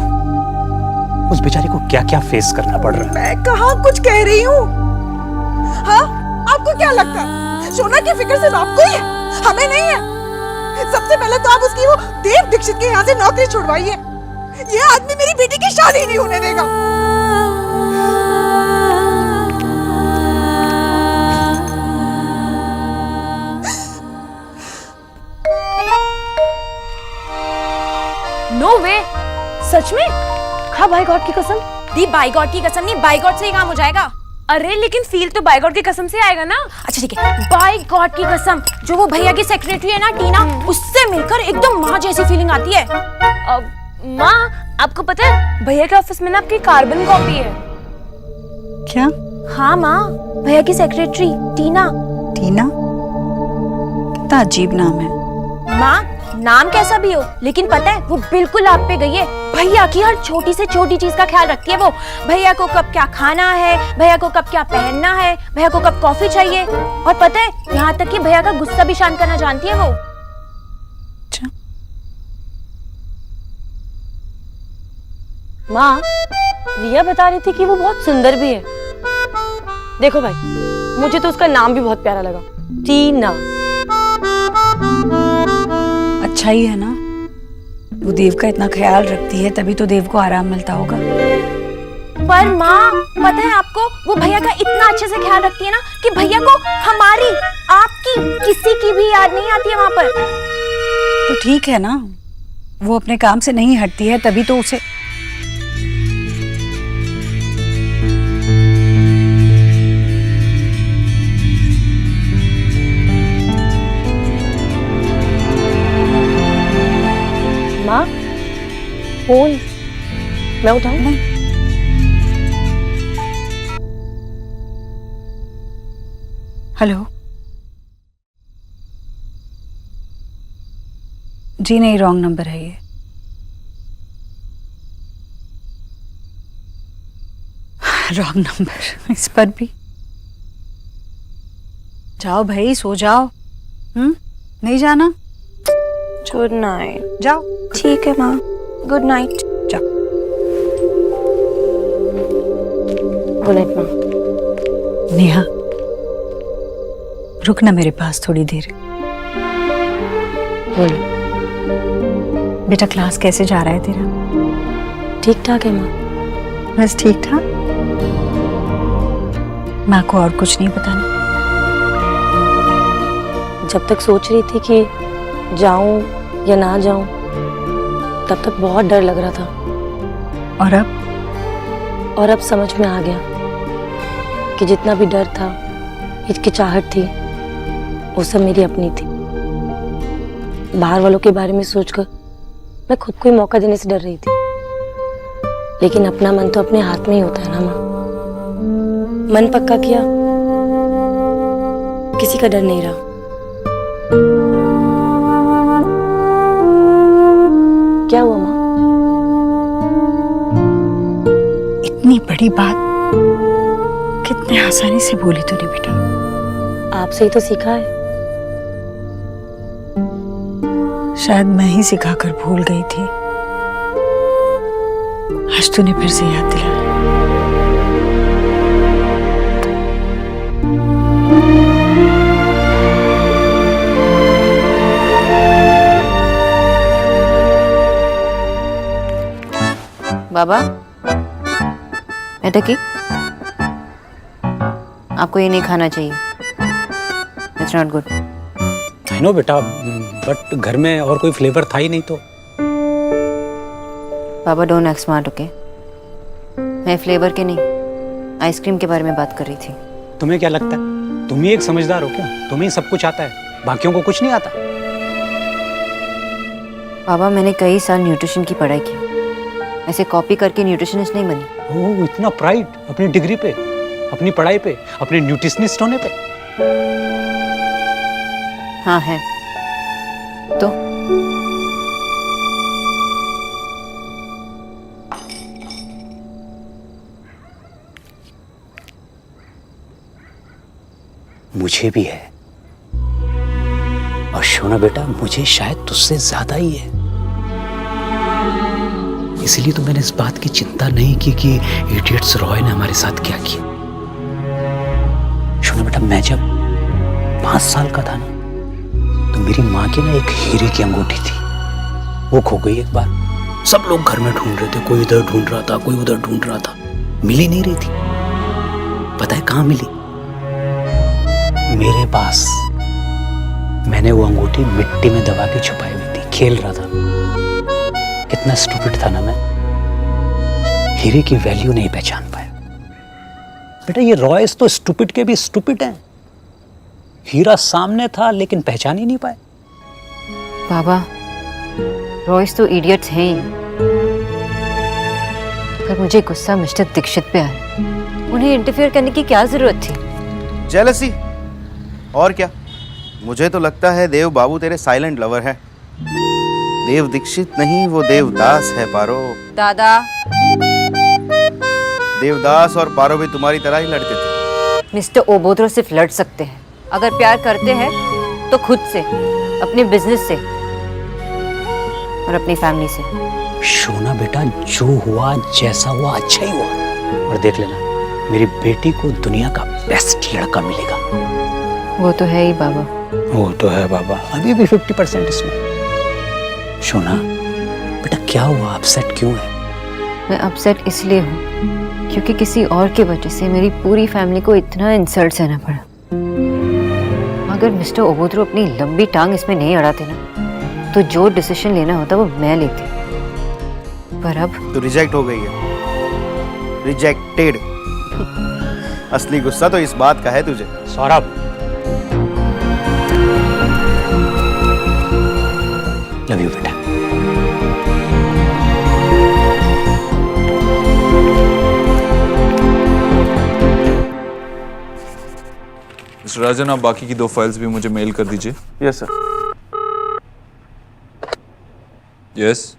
उस बेचारी को क्या क्या फेस करना पड़ रहा है। मैं कहाँ कुछ कह रही हूँ? हाँ, आपको क्या लगता है सोना की फिक्र सिर्फ आपको ही है, हमें नहीं है? सबसे पहले तो आप उसकी वो देव दीक्षित के यहाँ से नौकरी छुड़वाइए। ये आदमी मेरी बेटी की शादी नहीं होने देगा। नो वे, सच में? हाँ, बाय गॉड की कसम। दी बाय गॉड की कसम नहीं, बाय गॉड से ही काम हो जाएगा। अरे लेकिन फील तो बाय गॉड की कसम से आएगा ना। अच्छा ठीक है, बाय गॉड की कसम, जो वो भैया की सेक्रेटरी है ना टीना, उससे मिलकर एकदम माँ जैसी फीलिंग आती है। माँ, आपको पता है भैया के ऑफिस में ना आपकी कार्बन कॉपी है। क्या? हाँ माँ, भैया की सेक्रेटरी टीना। टीना? कितना अजीब नाम है। माँ, नाम कैसा भी हो, लेकिन पता है वो बिल्कुल आप पे गई है। भैया की हर छोटी से छोटी चीज का ख्याल रखती है वो। भैया को कब क्या खाना है, भैया को कब क्या पहनना है, भैया को कब कॉफी चाहिए, और पता है यहाँ तक कि भैया का गुस्सा भी शांत करना जानती है वो। अच्छा। माँ, रिया बता रही थी कि वो बहुत सुंदर भी है। देखो भाई, मुझे तो उसका नाम भी बहुत प्यारा लगा, टीना। अच्छा ही है ना, वो देव का इतना ख्याल रखती है, तभी तो देव को आराम मिलता होगा। पर माँ, पता है आपको, वो भैया का इतना अच्छे से ख्याल रखती है ना कि भैया को हमारी, आपकी, किसी की भी याद नहीं आती है वहाँ पर। तो ठीक है ना, वो अपने काम से नहीं हटती है, तभी तो उसे। माँ, फोन मैं उठाऊं? नहीं। हेलो। जी नहीं, रॉन्ग नंबर है ये। रॉन्ग नंबर, इस पर भी। जाओ भाई, सो जाओ। नहीं जाना? Good night. जाओ। ठीक है माँ, गुड नाइट। जाओ। गुड नाइट माँ। नेहा, रुक ना मेरे पास थोड़ी देर। बोलो। बेटा क्लास कैसे जा रहा है तेरा? ठीक ठाक है माँ। बस ठीक ठाक? माँ को और कुछ नहीं बताना? जब तक सोच रही थी कि जाऊं या ना जाऊं, तब तक बहुत डर लग रहा था। और अब? और अब समझ में आ गया कि जितना भी डर था, हिचकिचाहट थी, वो सब मेरी अपनी थी। बाहर वालों के बारे में सोचकर मैं खुद को ही मौका देने से डर रही थी। लेकिन अपना मन तो अपने हाथ में ही होता है ना माँ। मन पक्का किया, किसी का डर नहीं रहा। क्या हुआ माँ? इतनी बड़ी बात कितने आसानी से बोली तूने बेटा। आपसे ही तो सीखा है। शायद मैं ही सिखाकर भूल गई थी। आज तूने फिर से याद दिलाया। बाबा, बेटा की आपको ये नहीं खाना चाहिए। It's not good. I know बेटा, बट घर में और कोई फ्लेवर था ही नहीं तो। बाबा डोंट एक्ट स्मार्ट, ओके? मैं फ्लेवर के नहीं, आइसक्रीम के बारे में बात कर रही थी। तुम्हें क्या लगता है तुम ही एक समझदार हो क्या? तुम्हें सब कुछ आता है, बाकियों को कुछ नहीं आता? बाबा, मैंने कई साल न्यूट्रिशन की पढ़ाई की, ऐसे कॉपी करके न्यूट्रिशनिस्ट नहीं बनी। ओह, इतना प्राइड अपनी डिग्री पे, अपनी पढ़ाई पे, अपने न्यूट्रिशनिस्ट होने पे? हाँ है तो। मुझे भी है। और शोना बेटा, मुझे शायद तुझसे ज्यादा ही है। इसलिए तो मैंने इस बात की चिंता नहीं की कि इडियट्स रॉय ने हमारे साथ क्या किया। शोना बेटा, मैं जब 5 साल का था ना, तो मेरी माँ की ना एक हीरे की अंगूठी थी। वो खो गई एक बार। सब लोग घर में ढूंढ रहे थे, कोई इधर ढूंढ रहा था, कोई उधर ढूंढ रहा था, मिल ही नहीं रही थी। पता है कहाँ मिली? मेरे पास। मैंने वो अंगूठी मिट्टी में दबा के छुपाई हुई थी, खेल रहा था। कितना स्टूपिड था ना मैं, हीरे की वैल्यू नहीं पहचान पाया। बेटा, ये रॉयस तो स्टूपिड के भी स्टूपिड हैं। हीरा सामने था लेकिन पहचान ही नहीं पाए। बाबा, रॉयस तो इडियट्स हैं ही। पर मुझे गुस्सा मिस्टर दीक्षित पे आया। उन्हें इंटरफेयर करने की क्या जरूरत थी? जेलसी और क्या? मुझे तो लगता है देव बाबू तेरे साइलेंट लवर है। देव दीक्षित नहीं, वो देवदास है पारो। दादा, देवदास और पारो भी तुम्हारी तरह ही लड़ते थे। मिस्टर ओबोद्रो सिर्फ लड़ सकते हैं। अगर प्यार करते हैं तो खुद से, अपने बिजनेस से और अपनी फैमिली से। शोना बेटा, जो हुआ जैसा हुआ अच्छा ही हुआ। और देख लेना, मेरी बेटी को दुनिया का बेस्ट लड़का मिलेगा। वो तो है ही बाबा। वो तो है बाबा, अभी भी 50% इसमें। शोना बेटा, क्या हुआ? अपसेट क्यों है? मैं अपसेट इसलिए हूँ क्योंकि किसी और की वजह से मेरी पूरी फैमिली को इतना इंसल्ट सहना पड़ा। अगर मिस्टर ओबोद्रो अपनी लंबी टांग इसमें नहीं अड़ाते ना, तो जो डिसीजन लेना होता वो मैं लेती। पर अब तो रिजेक्ट हो गई है। रिजेक्टेड। असली गुस्सा तो इस बात का है तुझे। सौरभ, लव यू बेटा। मिस्टर राजन, आप बाकी की 2 फाइल्स भी मुझे मेल कर दीजिए। Yes sir. यस।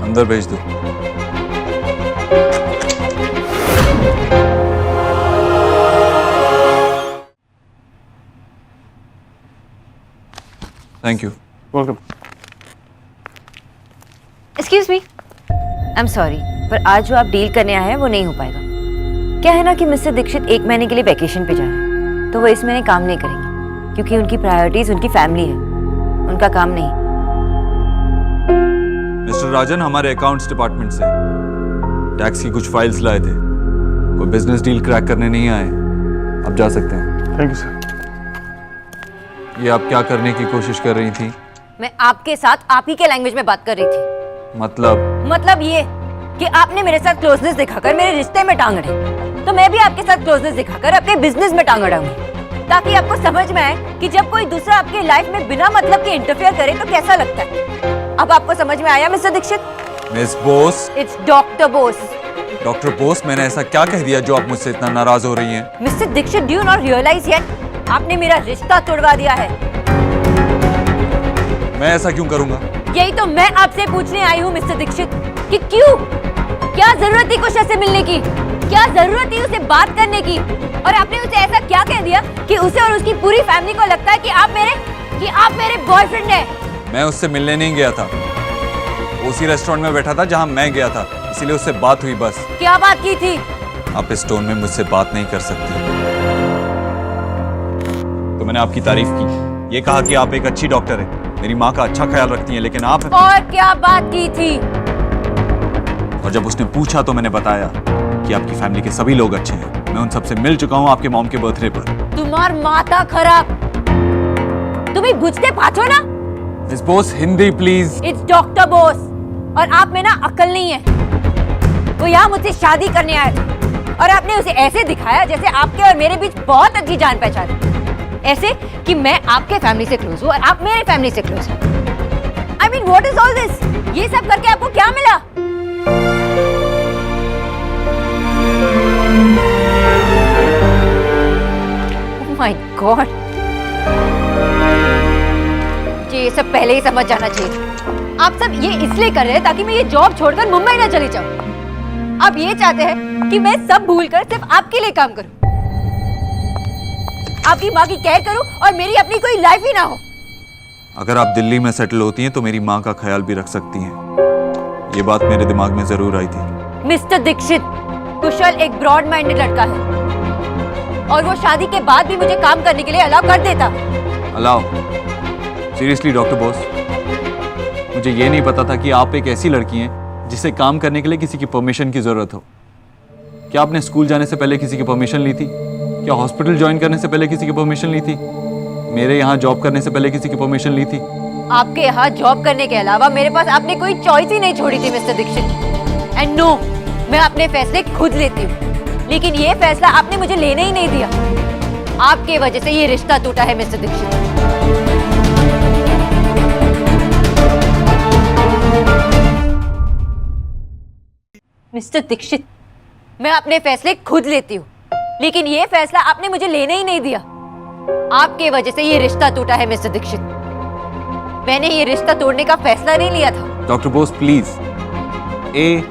अंदर भेज दो। Thank you. Welcome. Excuse me, I am sorry, पर आज जो आप डील करने आए हैं वो नहीं हो पाएगा। क्या है ना कि मिस्टर दीक्षित 1 महीने के लिए वैकेशन पे जा रहे हैं, तो वो इस महीने काम नहीं करेंगे क्योंकि उनकी प्रायोरिटीज उनकी फैमिली है, उनका काम नहीं। मिस्टर राजन हमारे अकाउंट्स डिपार्टमेंट से टैक्स की कुछ फाइल्स लाए थे, कोई बिजनेस डील क्रैक करने नहीं आए, आप जा सकते हैं। Thank you sir. ये आप क्या करने की कोशिश कर रही थी? मैं आपके साथ आप ही के लैंग्वेज में बात कर रही थी। मतलब ये कि आपने मेरे साथ क्लोजनेस दिखाकर मेरे रिश्ते में टांग अड़ाई, तो मैं भी आपके साथ क्लोजनेस दिखाकर अपने बिजनेस में टांग अड़ाऊंगी, ताकि आपको समझ में आए कि जब कोई दूसरा आपकी लाइफ में बिना मतलब के इंटरफेयर करे तो कैसा लगता है। अब आपको समझ में आया mister Dikshit? Miss Bose. It's doctor Bose. Doctor Bose, मैंने ऐसा क्या कह दिया जो आप मुझसे इतना नाराज हो रही हैं? Mister Dikshit, do you not realise yet? आपने मेरा रिश्ता तोड़वा दिया है। मैं ऐसा क्यों करूंगा? यही तो मैं आपसे पूछने आई हूँ मिस्टर दीक्षित कि क्यों? क्या जरूरत थी कुशल से मिलने की? क्या जरूरत थी उसे बात करने की? और आपने उसे ऐसा क्या कह दिया कि उसे और उसकी पूरी फैमिली को लगता है कि आप मेरे बॉयफ्रेंड हैं? मैं उससे मिलने नहीं गया था, उसी रेस्टोरेंट में बैठा था जहां मैं गया था, इसीलिए उससे बात हुई बस। क्या बात की थी? आप इस टोन में मुझसे बात नहीं कर सकती। तो मैंने आपकी तारीफ की, ये कहा कि आप एक अच्छी डॉक्टर हैं, मेरी माँ का अच्छा ख्याल रखती हैं, लेकिन आप... और क्या बात की थी? और जब उसने पूछा तो मैंने बताया कि आपकी फैमिली के सभी लोग अच्छे हैं, मैं उन सबसे मिल चुका हूँ आपके मॉम के बर्थडे पर। तुम्हार माथा खराब, तुम्हें बुझते पाछो ना। Miss Bose, Hindi please. It's doctor Bose, और आप में ना अक्ल नहीं है। वो यहाँ मुझसे शादी करने आया था और आपने उसे ऐसे दिखाया जैसे आपके और मेरे बीच बहुत अच्छी जान पहचान है, ऐसे कि मैं आपके फैमिली से क्लोज हूँ और आप मेरे फैमिली से क्लोज हैं। I mean what is all this? ये सब करके आपको क्या मिला? ओह माय गॉड, ये सब पहले ही समझ जाना चाहिए। आप सब ये इसलिए कर रहे हैं ताकि मैं ये जॉब छोड़कर मुंबई ना चली जाऊं। आप ये चाहते हैं कि मैं सब भूलकर सिर्फ आपके लिए काम करूं, आपकी माँ की केयर करूं और मेरी अपनी कोई लाइफ ही ना हो। अगर आप दिल्ली में सेटल होती हैं तो मेरी माँ का ख्याल भी रख सकती हैं, ये बात मेरे दिमाग में जरूर आई थी। मिस्टर दीक्षित, कुशल एक ब्रॉड माइंडेड लड़का है और वो शादी के बाद भी मुझे काम करने के लिए अलाउ कर देता। अलाउ? सीरियसली डॉक्टर बोस, मुझे ये नहीं पता था कि आप एक ऐसी लड़की हैं जिसे काम करने के लिए किसी की परमिशन की जरूरत हो। क्या आपने स्कूल जाने से पहले किसी की परमिशन ली थी? क्या हॉस्पिटल ज्वाइन करने से पहले किसी की परमिशन ली थी? मेरे यहाँ जॉब करने से पहले किसी की परमिशन ली थी? आपके यहाँ जॉब करने के अलावा मेरे पास आपने कोई चॉइस ही नहीं छोड़ी थी मिस्टर दीक्षित। एंड नो, मैं अपने फैसले खुद लेती हूँ, लेकिन ये फैसला आपने मुझे लेने ही नहीं दिया। आपके वजह से ये रिश्ता टूटा है मिस्टर दीक्षित। मिस्टर दीक्षित, मैं अपने फैसले खुद लेती हूँ, लेकिन ये फैसला आपने मुझे लेने ही नहीं दिया। आपके वजह से ये रिश्ता टूटा है मिस्टर दीक्षित। मैंने ये रिश्ता तोड़ने का फैसला नहीं लिया था। डॉक्टर बोस प्लीज, ए,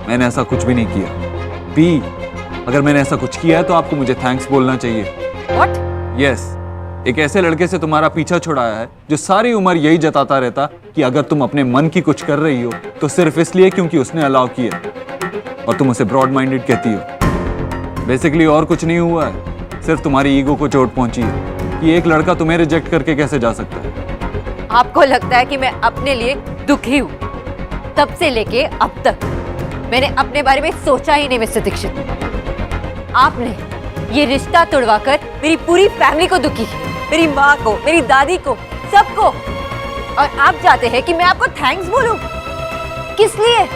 मैंने ऐसा कुछ भी नहीं किया। बी, अगर मैंने ऐसा कुछ किया है तो आपको मुझे थैंक्स बोलना चाहिए। व्हाट? यस, एक ऐसे लड़के से तुम्हारा पीछा छुड़ाया है जो सारी उम्र यही जताता रहता कि अगर तुम अपने मन की कुछ कर रही हो तो सिर्फ इसलिए क्योंकि उसने अलाउ किया, और तुम उसे ब्रॉड माइंडेड कहती हो। बेसिकली और कुछ नहीं हुआ है, सिर्फ तुम्हारी ईगो को चोट पहुंची है कि एक लड़का तुम्हें रिजेक्ट करके कैसे जा सकता है। आपको लगता है कि मैं अपने लिए दुखी हूँ? तब से लेके अब तक मैंने अपने बारे में सोचा ही नहीं मिस्टर दीक्षित। आपने ये रिश्ता तोड़वाकर मेरी पूरी फैमिली को दुखी, मेरी माँ को, मेरी दादी को, सबको। और आप चाहते हैं कि मैं आपको थैंक्स बोलूं? किस लिए?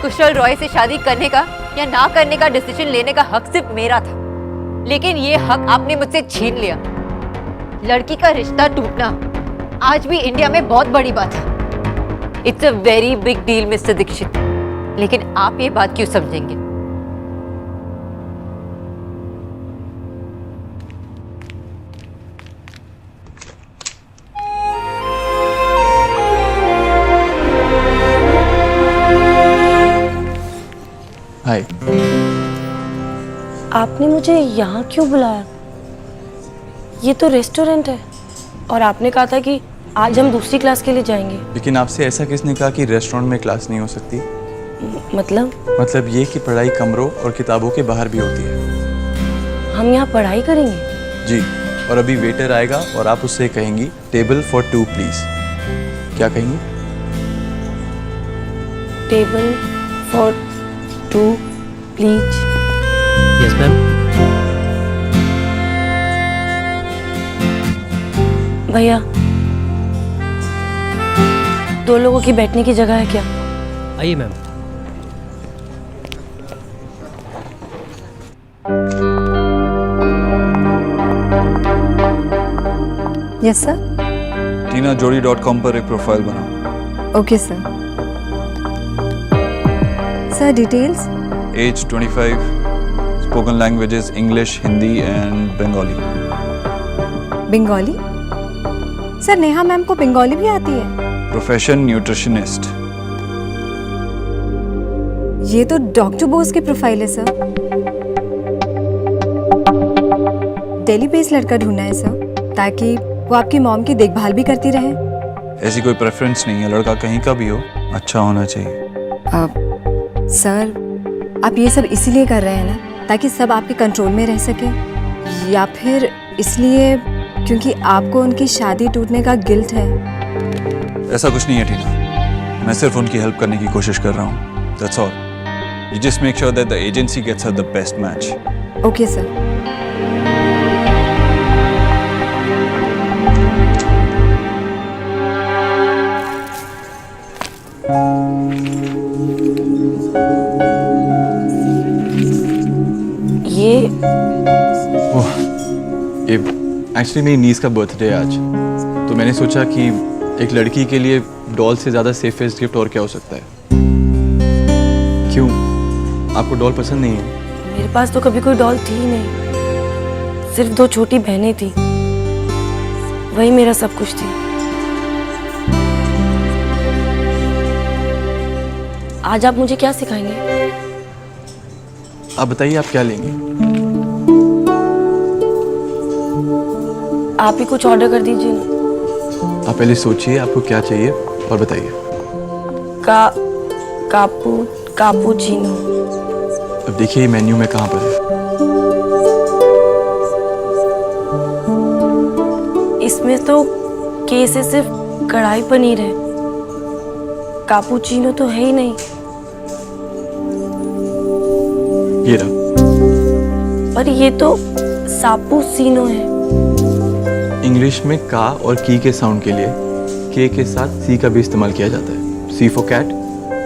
कुशल रॉय से शादी करने का या ना करने का डिसीजन लेने का हक सिर्फ मेरा था, लेकिन ये हक आपने मुझसे छीन लिया। लड़की का रिश्ता टूटना आज भी इंडिया में बहुत बड़ी बात है। It's a very big deal mister Dikshit, लेकिन आप ये बात क्यों समझेंगे? हाय। आपने मुझे यहाँ क्यों बुलाया? ये तो रेस्टोरेंट है और आपने कहा था कि आज हम दूसरी क्लास के लिए जाएंगे। लेकिन आपसे ऐसा किसने कहा कि रेस्टोरेंट में क्लास नहीं हो सकती? मतलब ये कि पढ़ाई कमरों और किताबों के बाहर भी होती है। हम यहाँ पढ़ाई करेंगे? जी, और अभी वेटर आएगा और आप उससे कहेंगी टेबल फॉर 2 प्लीज। क्या कहेंगी? Table for 2 please. Yes ma'am. भैया 2 लोगों की बैठने की जगह है क्या? आइए मैम। Yes sir. TinaJodi.com पर एक प्रोफाइल बनाओ। Okay sir. Sir details? Age 25, spoken languages English, Hindi and Bengali. Bengali? Sir Neha ma'am को बंगाली भी आती है? Profession nutritionist. ये तो डॉक्टर बोस की प्रोफाइल है सर। दिल्ली बेस्ड लड़का ढूंढना है सर, ताकि वो आपकी मॉम की देखभाल भी करती रहे। ऐसी कोई प्रेफरेंस नहीं है, लड़का कहीं का भी हो अच्छा होना चाहिए। सर आप ये सब इसीलिए कर रहे हैं ना ताकि सब आपके कंट्रोल में रह सके, या फिर इसलिए क्योंकि आपको उनकी शादी टूटने का गिल्ट है? ऐसा कुछ नहीं है टीना, मैं सिर्फ उनकी हेल्प करने की कोशिश कर रहा हूँ। That's all. You just make sure that the agency gets her the best match. Okay sir. ये एक्चुअली मेरी नीस का बर्थडे है आज, तो मैंने सोचा कि एक लड़की के लिए डॉल से ज़्यादा सेफेस्ट गिफ्ट और क्या हो सकता है। क्यों, आपको डॉल पसंद नहीं है? मेरे पास तो कभी कोई डॉल थी ही नहीं, सिर्फ 2 छोटी बहनें थी, वही मेरा सब कुछ थी। आज आप मुझे क्या सिखाएंगे? आप बताइए आप क्या लेंगे? आप ही कुछ ऑर्डर कर दीजिए ना। आप पहले सोचिए आपको क्या चाहिए और बताइए। कापुचिनो। अब देखिए मेन्यू में कहाँ पर है। इसमें तो के से सिर्फ कढ़ाई पनीर है, कापुचिनो तो है ही नहीं। ये रहा। पर ये तो सापुसिनो है। इंग्लिश में का और की के साउंड के लिए के साथ सी का भी इस्तेमाल किया जाता है। सी फॉर कैट,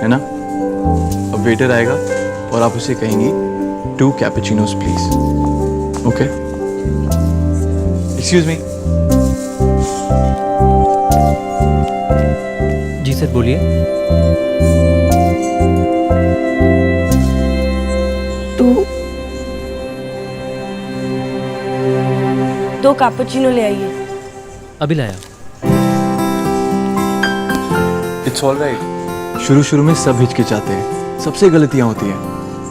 है ना? अब वेटर आएगा और आप उसे कहेंगी 2 cappuccinos please. Okay? Excuse me. जी सर बोलिए। 2 कैपुचिनो ले आइए। अभी लाया। It's all right. शुरू में सब हिचकिचाते हैं, सबसे गलतियां होती हैं,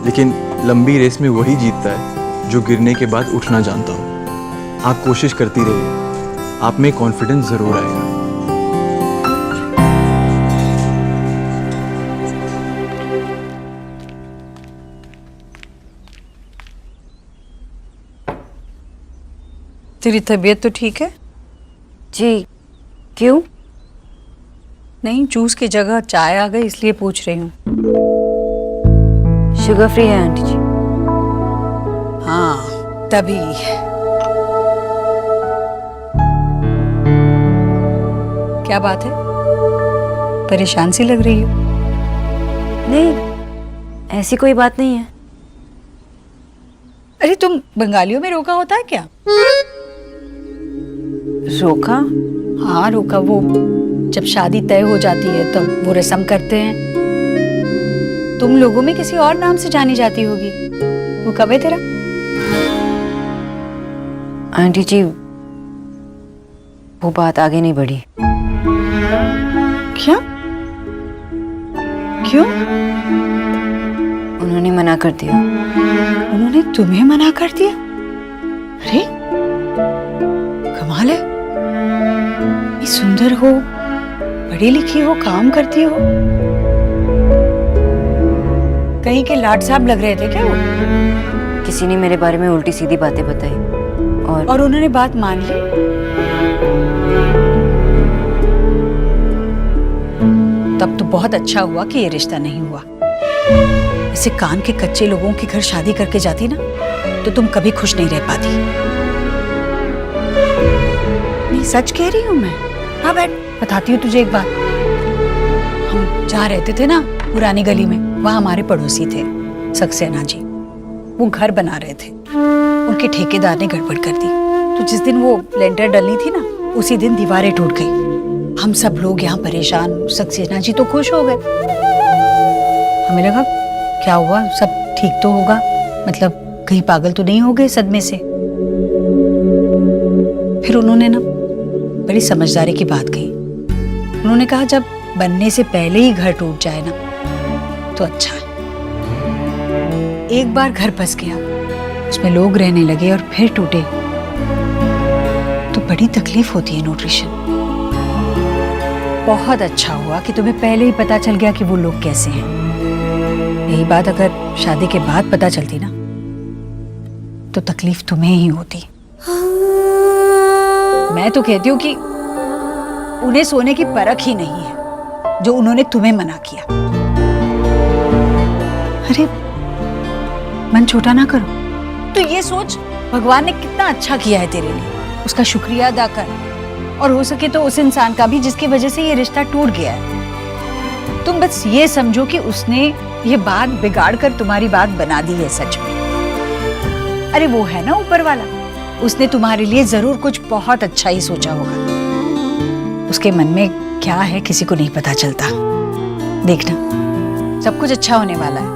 लेकिन लंबी रेस में वही जीतता है जो गिरने के बाद उठना जानता हो। आप कोशिश करती रहिए, आप में कॉन्फिडेंस जरूर आएगा। तेरी तबीयत तो ठीक है? जी, क्यों? नहीं, जूस की जगह चाय आ गई इसलिए पूछ रही हूँ। शुगर फ्री है आंटी जी। हाँ तभी। क्या बात है, परेशान सी लग रही हो? नहीं, ऐसी कोई बात नहीं है। अरे तुम बंगालियों में रोका होता है क्या? रोका? हाँ रोका, वो जब शादी तय हो जाती है तो वो रस्म करते हैं। तुम लोगों में किसी और नाम से जानी जाती होगी, वो कब है तेरा? आंटी जी वो बात आगे नहीं बढ़ी। क्या? क्यों? उन्होंने मना कर दिया। उन्होंने तुम्हें मना कर दिया? अरे कमाल है। इतनी सुंदर हो, पढ़ी लिखी हो, काम करती हो, कहीं के लाट साहब लग रहे थे क्या वो? किसी ने मेरे बारे में उल्टी सीधी बातें बताई और उन्होंने बात मान ली? तब तो बहुत अच्छा हुआ कि ये रिश्ता नहीं हुआ। ऐसे कान के कच्चे लोगों के घर शादी करके जाती ना तो तुम कभी खुश नहीं रह पाती। नहीं, सच कह रही हूँ मैं। हाँ बैठ, बताती हूँ तुझे एक बात। हम जहाँ रहते थे ना पुरानी गली में, वहाँ हमारे पड़ोसी थे सक्सेना जी। वो घर बना रहे थे, उनके ठेकेदार ने गड़बड़ कर दी। तो जिस दिन वो लेंटर डलनी थी ना, उसी दिन दीवारें टूट गई। हम सब लोग यहाँ परेशान, सक्सेना जी तो खुश हो गए। हमें लगा क्या हुआ, सब ठीक तो होगा, मतलब कहीं पागल तो नहीं हो गए सदमे से। फिर उन्होंने ना बड़ी समझदारी की बात कही। उन्होंने कहा जब बनने से पहले ही घर टूट जाए ना तो अच्छा है। एक बार घर बस गया, उसमें लोग रहने लगे और फिर टूटे तो बड़ी तकलीफ होती है न्यूट्रिशन। बहुत अच्छा हुआ कि तुम्हें पहले ही पता चल गया कि वो लोग कैसे हैं। यही बात अगर शादी के बाद पता चलती ना तो तकलीफ तुम्हें ही होती। मैं तो कहती हूँ कि उन्हें सोने की परख ही नहीं है जो उन्होंने तुम्हें मना किया। अरे मन छोटा ना करो। तो ये सोच भगवान ने कितना अच्छा किया है तेरे लिए, उसका शुक्रिया अदा कर। और हो सके तो उस इंसान का भी जिसकी वजह से ये रिश्ता टूट गया है। तुम बस ये समझो कि उसने ये बात बिगाड़ कर तुम्हारी बात बना दी है सच में। अरे वो है ना ऊपर वाला, उसने तुम्हारे लिए जरूर कुछ बहुत अच्छा ही सोचा होगा। उसके मन में क्या है किसी को नहीं पता चलता। देखना सब कुछ अच्छा होने वाला है।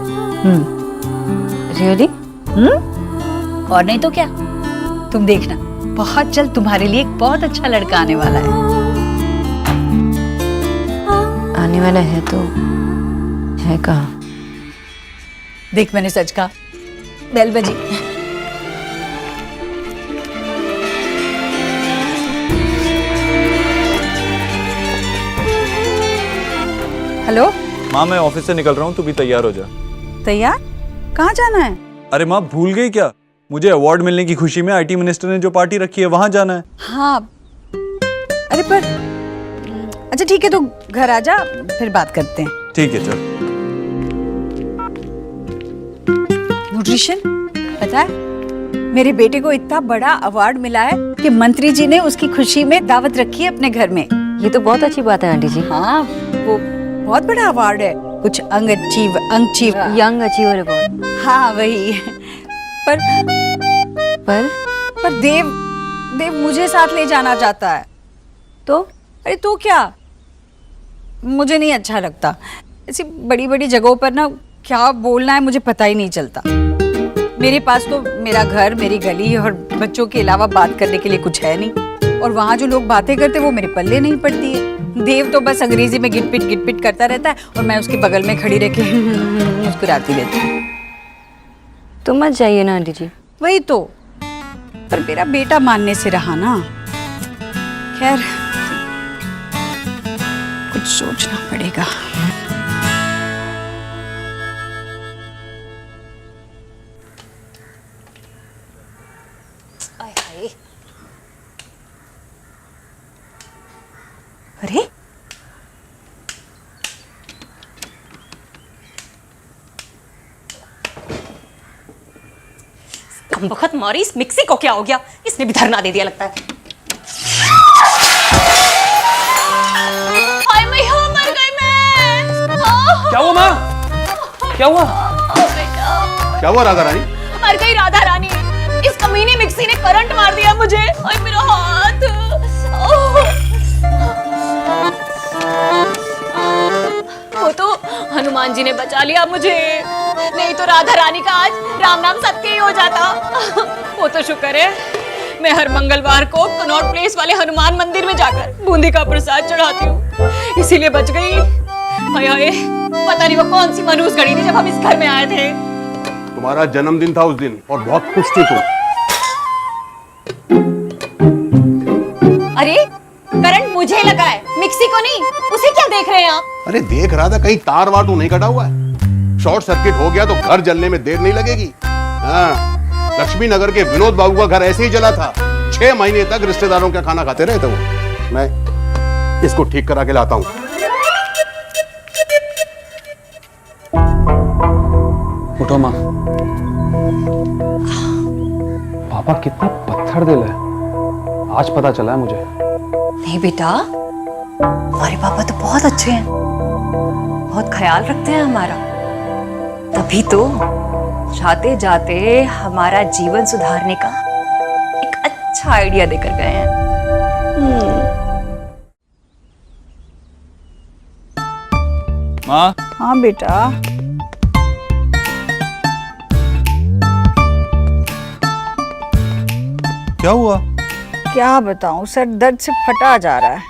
रियली? और नहीं तो क्या, तुम देखना बहुत जल्द तुम्हारे लिए एक बहुत अच्छा लड़का आने वाला है। आने वाला है तो है कहाँ? देख मैंने सच कहा। बेल बजी। हेलो माँ, मैं ऑफिस से निकल रहा हूँ, तू भी तैयार हो जा। तैयार? कहाँ जाना है? अरे माँ, भूल गई क्या? मुझे अवार्ड मिलने की खुशी में आईटी मिनिस्टर ने जो पार्टी रखी है वहां जाना है। हाँ, अरे पर अच्छा ठीक है, तो घर आ जा, फिर बात करते हैं। ठीक है, चल। न्यूट्रिशन, पता है मेरे बेटे को इतना बड़ा अवार्ड मिला है कि मंत्री जी ने उसकी खुशी में दावत रखी है अपने घर में। ये तो बहुत अच्छी बात है आंटी जी। हाँ, वो बहुत बड़ा अवार्ड है, कुछ यंग अचीवर अवार्ड। हाँ वही। पर देव मुझे साथ ले जाना चाहता है। तो अरे तो क्या, मुझे नहीं अच्छा लगता ऐसी बड़ी बड़ी जगहों पर ना, क्या बोलना है मुझे पता ही नहीं चलता। मेरे पास तो मेरा घर, मेरी गली और बच्चों के अलावा बात करने के लिए कुछ है नहीं। और वहाँ जो लोग बातें करते वो मेरे पल्ले नहीं पड़ती है। देव तो बस अंग्रेजी में गिटपिट करता रहता है और मैं उसके बगल में खड़ी रह के मुस्कुराती रहती हूँ। तो मत जाइए ना आंटी जी। वही तो, पर मेरा बेटा मानने से रहा ना। खैर कुछ सोचना पड़ेगा। अरे कमबख्त मारी, इस मिक्सी को क्या हो गया? इसने भी धरना दे दिया लगता है। हाय मैया, मर गई मैं। क्या हुआ माँ? क्या हुआ? क्या हुआ राधा रानी? मर गई राधा रानी। इस कमीनी मिक्सी ने करंट मार दिया मुझे। हाय मेरा हाथ। वो तो हनुमान जी ने बचा लिया मुझे, नहीं तो राधा रानी का आज राम नाम सत्य ही हो जाता। वो तो शुक्र है मैं हर मंगलवार को कनॉट प्लेस वाले हनुमान मंदिर में जाकर बूंदी का प्रसाद चढ़ाती हूँ, इसीलिए बच गई। हाय हाय, पता नहीं वो कौन सी मनहूस घड़ी थी जब हम इस घर में आए थे। तुम्हारा जन्मदिन था उस दिन और बहुत खुश थी तुम। अरे करंट मुझे लगा है, मिक्सी को नहीं। उसे क्या देख रहे हैं आप? अरे देख रहा था कहीं तार वार तो नहीं कटा हुआ है। शॉर्ट सर्किट हो गया तो घर जलने में देर नहीं लगेगी। हाँ, लक्ष्मी नगर के विनोद बाबू का घर ऐसे ही जला था। 6 महीने तक रिश्तेदारों का खाना खाते रहे थे वो। मैं इसको ठीक करा के लाता हूँ। उठो माँ। पापा कितना पत्थर दिल है, आज पता चला है मुझे। नहीं बेटा, हमारे पापा तो बहुत अच्छे हैं, बहुत ख्याल रखते हैं हमारा। तभी तो जाते जाते हमारा जीवन सुधारने का एक अच्छा आइडिया देकर गए हैं। माँ। हाँ बेटा। क्या हुआ? क्या बताऊं, सर दर्द से फटा जा रहा है।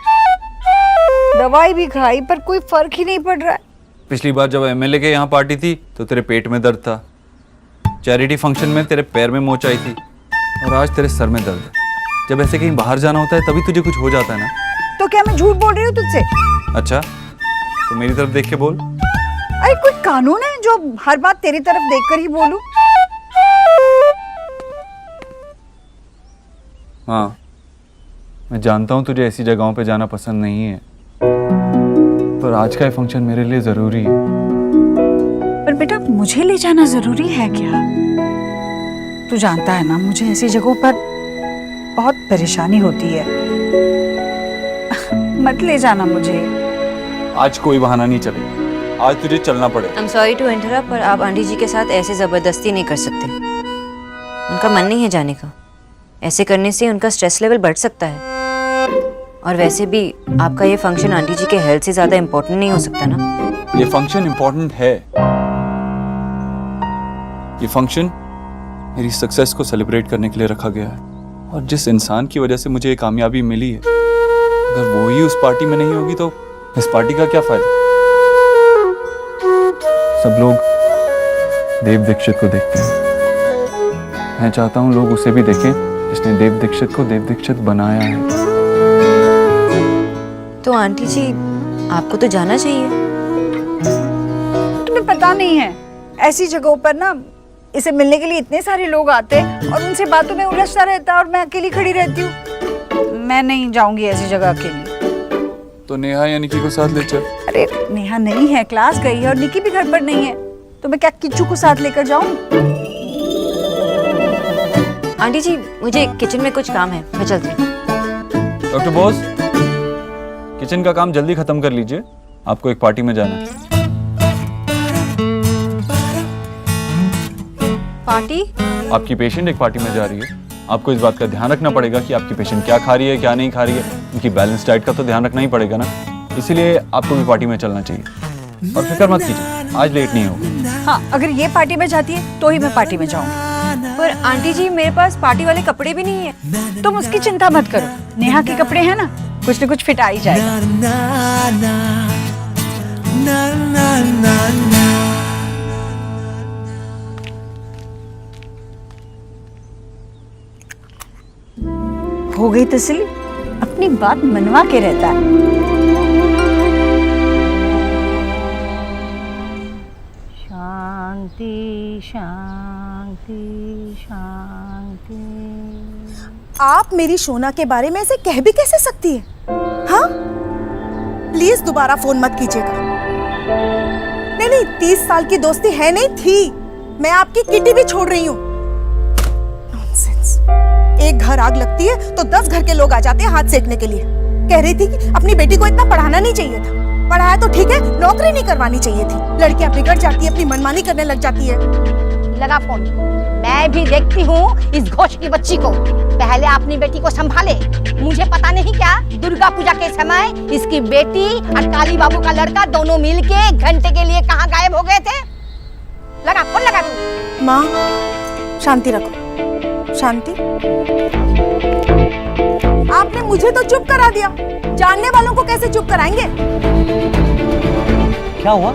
दवाई भी खाई पर कोई फर्क ही नहीं पड़ रहा है। पिछली बार जब एमएलए के यहाँ पार्टी थी तो तेरे पेट में दर्द था, चैरिटी फंक्शन में तेरे पैर में मोच आई थी, और आज तेरे सर में दर्द है। जब ऐसे कहीं बाहर जाना होता है तभी तुझे कुछ हो जाता है ना। तो क्या मैं झूठ बोल रही हूँ तुझसे? अच्छा, तो मेरी तरफ देख के बोल। अरे कोई कानून है जो हर बात तेरी तरफ देखकर ही बोलूं? हाँ, मैं जानता हूँ तुझे ऐसी जगहों पे जाना पसंद नहीं है, पर आज का ये फंक्शन मेरे लिए जरूरी है। पर बेटा मुझे ले जाना जरूरी है क्या? तू जानता है ना, मुझे ऐसी जगहों पर बहुत परेशानी होती है। मत ले जाना मुझे। आज कोई बहाना नहीं चलेगा, आज तुझे चलना पड़ेगा। I am sorry to interrupt, पर आप आंटी जी के साथ ऐसे जबरदस्ती नहीं कर सकते। उनका मन नहीं है जाने का। ऐसे करने से उनका स्ट्रेस लेवल बढ़ सकता है, और वैसे भी आपका ये फंक्शन आंटी जी के हेल्थ से ज्यादा इम्पोर्टेंट नहीं हो सकता ना। ये फंक्शन इम्पोर्टेंट है। ये फंक्शन मेरी सक्सेस को सेलिब्रेट करने के लिए रखा गया है, और जिस इंसान की वजह से मुझे ये कामयाबी मिली है, अगर वो ही उस पार्टी में नहीं होगी तो इस पार्टी का क्या फायदा। सब लोग देव दीक्षित को देखते हैं, मैं चाहता हूँ लोग उसे भी देखें जिसने देव दीक्षित को देव दीक्षित बनाया है। तो आंटी जी आपको तो जाना चाहिए। तुम्हें पता नहीं है, ऐसी जगहों पर ना इसे मिलने के लिए इतने सारे लोग आते हैं और उनसे बातों में उलझता रहता है, और मैं अकेली खड़ी रहती हूँ। मैं नहीं जाऊंगी ऐसी जगह अकेली। तो नेहा या निकी को साथ ले चल। अरे नेहा नहीं है, क्लास गई है, और निकी भी घर पर नहीं है, तो मैं क्या किच्चू को साथ लेकर जाऊं? आंटी जी मुझे किचन में कुछ काम है, मैं चलती हूँ। डॉक्टर बोस, किचन का काम जल्दी खत्म कर लीजिए, आपको एक पार्टी में जाना है। पार्टी? आपकी पेशेंट एक पार्टी में जा रही है, आपको इस बात का ध्यान रखना पड़ेगा कि आपकी पेशेंट क्या खा रही है, क्या नहीं खा रही है। उनकी बैलेंस डाइट का तो ध्यान रखना ही पड़ेगा ना, इसीलिए आपको भी पार्टी में चलना चाहिए। और फिक्र मत कीजिए, आज लेट नहीं होगा। हाँ, अगर ये पार्टी में जाती है तो ही मैं पार्टी में जाऊंगी। पर आंटी जी मेरे पास पार्टी वाले कपड़े भी नहीं है। तुम उसकी चिंता मत करो, नेहा के कपड़े हैं ना, कुछ न कुछ फिट आ ही जाएगा। हो गई तसल्ली, अपनी बात मनवा के रहता है। शांति शांति शांति। आप मेरी शोना के बारे में ऐसे कह भी कैसे सकती है? हाँ, प्लीज दोबारा फोन मत कीजिएगा। नहीं नहीं, 30 साल की दोस्ती है नहीं थी, मैं आपकी किटी भी छोड़ रही हूँ। नॉनसेंस। एक घर आग लगती है तो 10 घर के लोग आ जाते हैं हाथ सेकने के लिए। कह रही थी कि अपनी बेटी को इतना पढ़ाना नहीं चाहिए था, पढ़ाया तो ठीक है, नौकरी नहीं करवानी चाहिए थी। लड़कियां बिगड़ जाती है, अपनी मनमानी करने लग जाती है। लगा फोन। मैं भी देखती हूँ इस घोष की बच्ची को। पहले अपनी बेटी को संभाले। मुझे पता नहीं क्या, दुर्गा पूजा के समय इसकी बेटी और काली बाबू का लड़का दोनों मिलके 1 घंटे के लिए कहाँ गायब हो गए थे। लगा फोन, लगा तू। माँ शांति रखो, शांति। आपने मुझे तो चुप करा दिया, जानने वालों को कैसे चुप कराएंगे? क्या हुआ?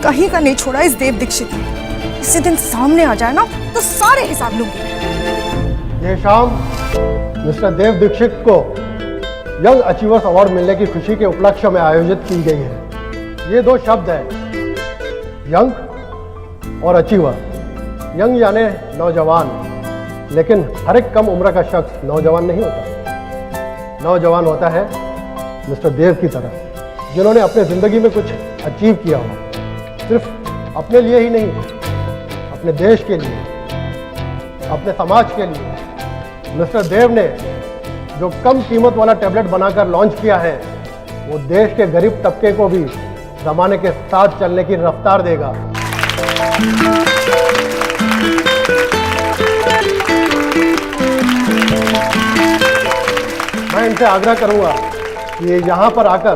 कहीं का नहीं छोड़ा इस देव दीक्षित ने। इसी दिन सामने आ जाए ना तो सारे हिसाब लूंगी। ये शाम मिस्टर देव दीक्षित को यंग अचीवर्स अवार्ड मिलने की खुशी के उपलक्ष्य में आयोजित की गई है। ये दो शब्द हैं, यंग और अचीवर। यंग यानी नौजवान, लेकिन हर एक कम उम्र का शख्स नौजवान नहीं होता। नौजवान होता है मिस्टर देव की तरह, जिन्होंने अपने ज़िंदगी में कुछ अचीव किया हो, सिर्फ अपने लिए ही नहीं, अपने देश के लिए, अपने समाज के लिए। मिस्टर देव ने जो कम कीमत वाला टैबलेट बनाकर लॉन्च किया है, वो देश के गरीब तबके को भी ज़माने के साथ चलने की रफ्तार देगा। मैं इनसे आग्रह करूंगा कि ये यहाँ पर आकर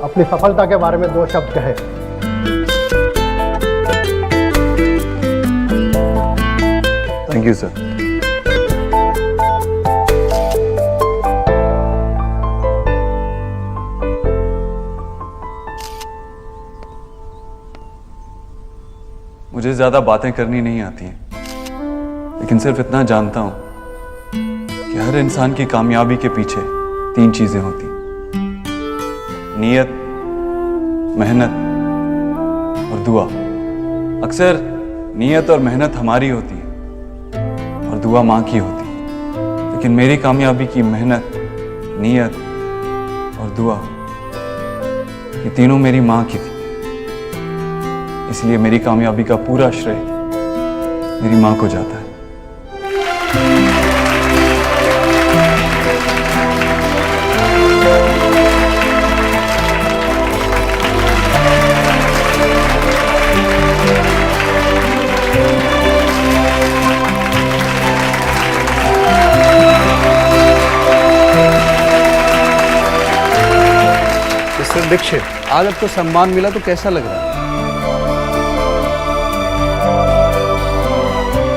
अपनी सफलता के बारे में दो शब्द कहें। Thank you sir. मुझे ज़्यादा बातें करनी नहीं आती हैं, लेकिन सिर्फ इतना जानता हूं कि हर इंसान की कामयाबी के पीछे 3 चीज़ें होती हैं: नीयत, मेहनत और दुआ। अक्सर नीयत और मेहनत हमारी होती है और दुआ माँ की होती है, लेकिन मेरी कामयाबी की मेहनत, नीयत और दुआ, ये तीनों मेरी माँ की थी। इसलिए मेरी कामयाबी का पूरा श्रेय मेरी माँ को जाता है। मिस्टर दीक्षित, आज आपको सम्मान मिला तो कैसा लग रहा है?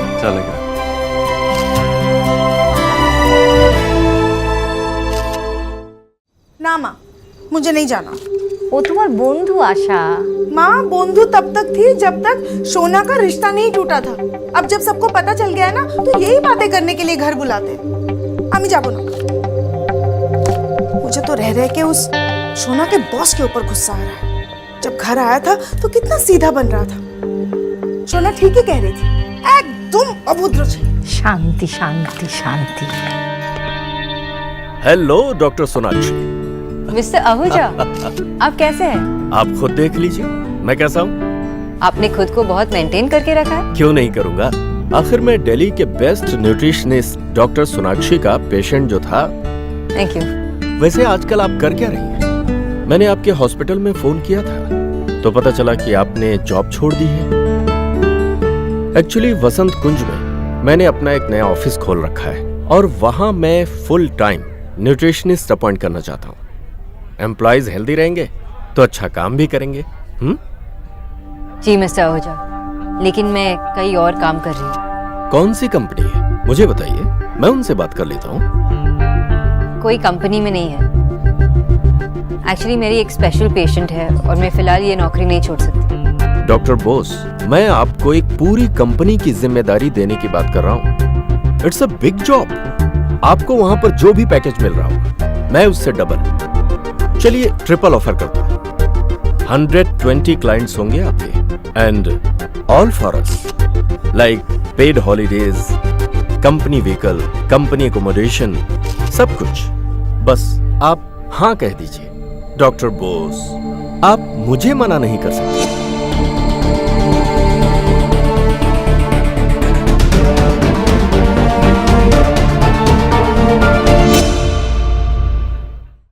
अच्छा लग रहा है। ना माँ, मुझे नहीं जाना। ও তোমার বন্ধু आशा। माँ, बंधु तब तक थी जब तक सोना का रिश्ता नहीं टूटा था। अब जब सबको पता चल गया है ना, तो यही बातें करने के लिए घर बुलाते हैं। अम्मी जाबो ना। मुझे तो रह रह के उस सोना के बॉस के ऊपर गुस्सा आ रहा है। जब घर आया था तो कितना सीधा बन रहा था। सोना ठीक ही कह रही थी, एकदम अभद्र थी। शांति शांति शांति। Hello doctor Sonakshi. Mister Ahuja, आप कैसे हैं? आप खुद देख लीजिए मैं कैसा हूँ। आपने खुद को बहुत मेंटेन करके रखा है। क्यों नहीं करूँगा, आखिर मैं दिल्ली के बेस्ट न्यूट्रिशनिस्ट डॉक्टर सोनाक्षी का पेशेंट जो था। Thank you. वैसे आजकल आप कर क्या रही हैं? मैंने आपके हॉस्पिटल में फोन किया था तो पता चला कि आपने जॉब छोड़ दी है। एक्चुअली वसंत कुंज में मैंने अपना एक नया ऑफिस खोल रखा है और वहां मैं फुल टाइम न्यूट्रिशनिस्ट अपॉइंट करना चाहता हूँ। एम्प्लॉयज हेल्दी रहेंगे तो अच्छा काम भी करेंगे। जी मिस्टर आहूजा, लेकिन मैं कई और काम कर रही हूँ। कौन सी कंपनी है मुझे बताइए, मैं उनसे बात कर लेता हूँ। कोई कंपनी में नहीं है। एक्चुअली मेरी एक स्पेशल पेशेंट है और मैं फिलहाल ये नौकरी नहीं छोड़ सकती। डॉक्टर बोस, मैं आपको एक पूरी कंपनी की जिम्मेदारी देने की बात कर रहा हूँ। It's a big job. आपको वहां पर जो भी पैकेज मिल रहा होगा मैं उससे डबल, चलिए ट्रिपल ऑफर करता हूँ। 120 क्लाइंट्स होंगे आपके and all for us, like paid holidays, company vehicle, company accommodation, सब कुछ। बस आप हाँ कह दीजिए। डॉक्टर बोस, आप मुझे मना नहीं कर सकते।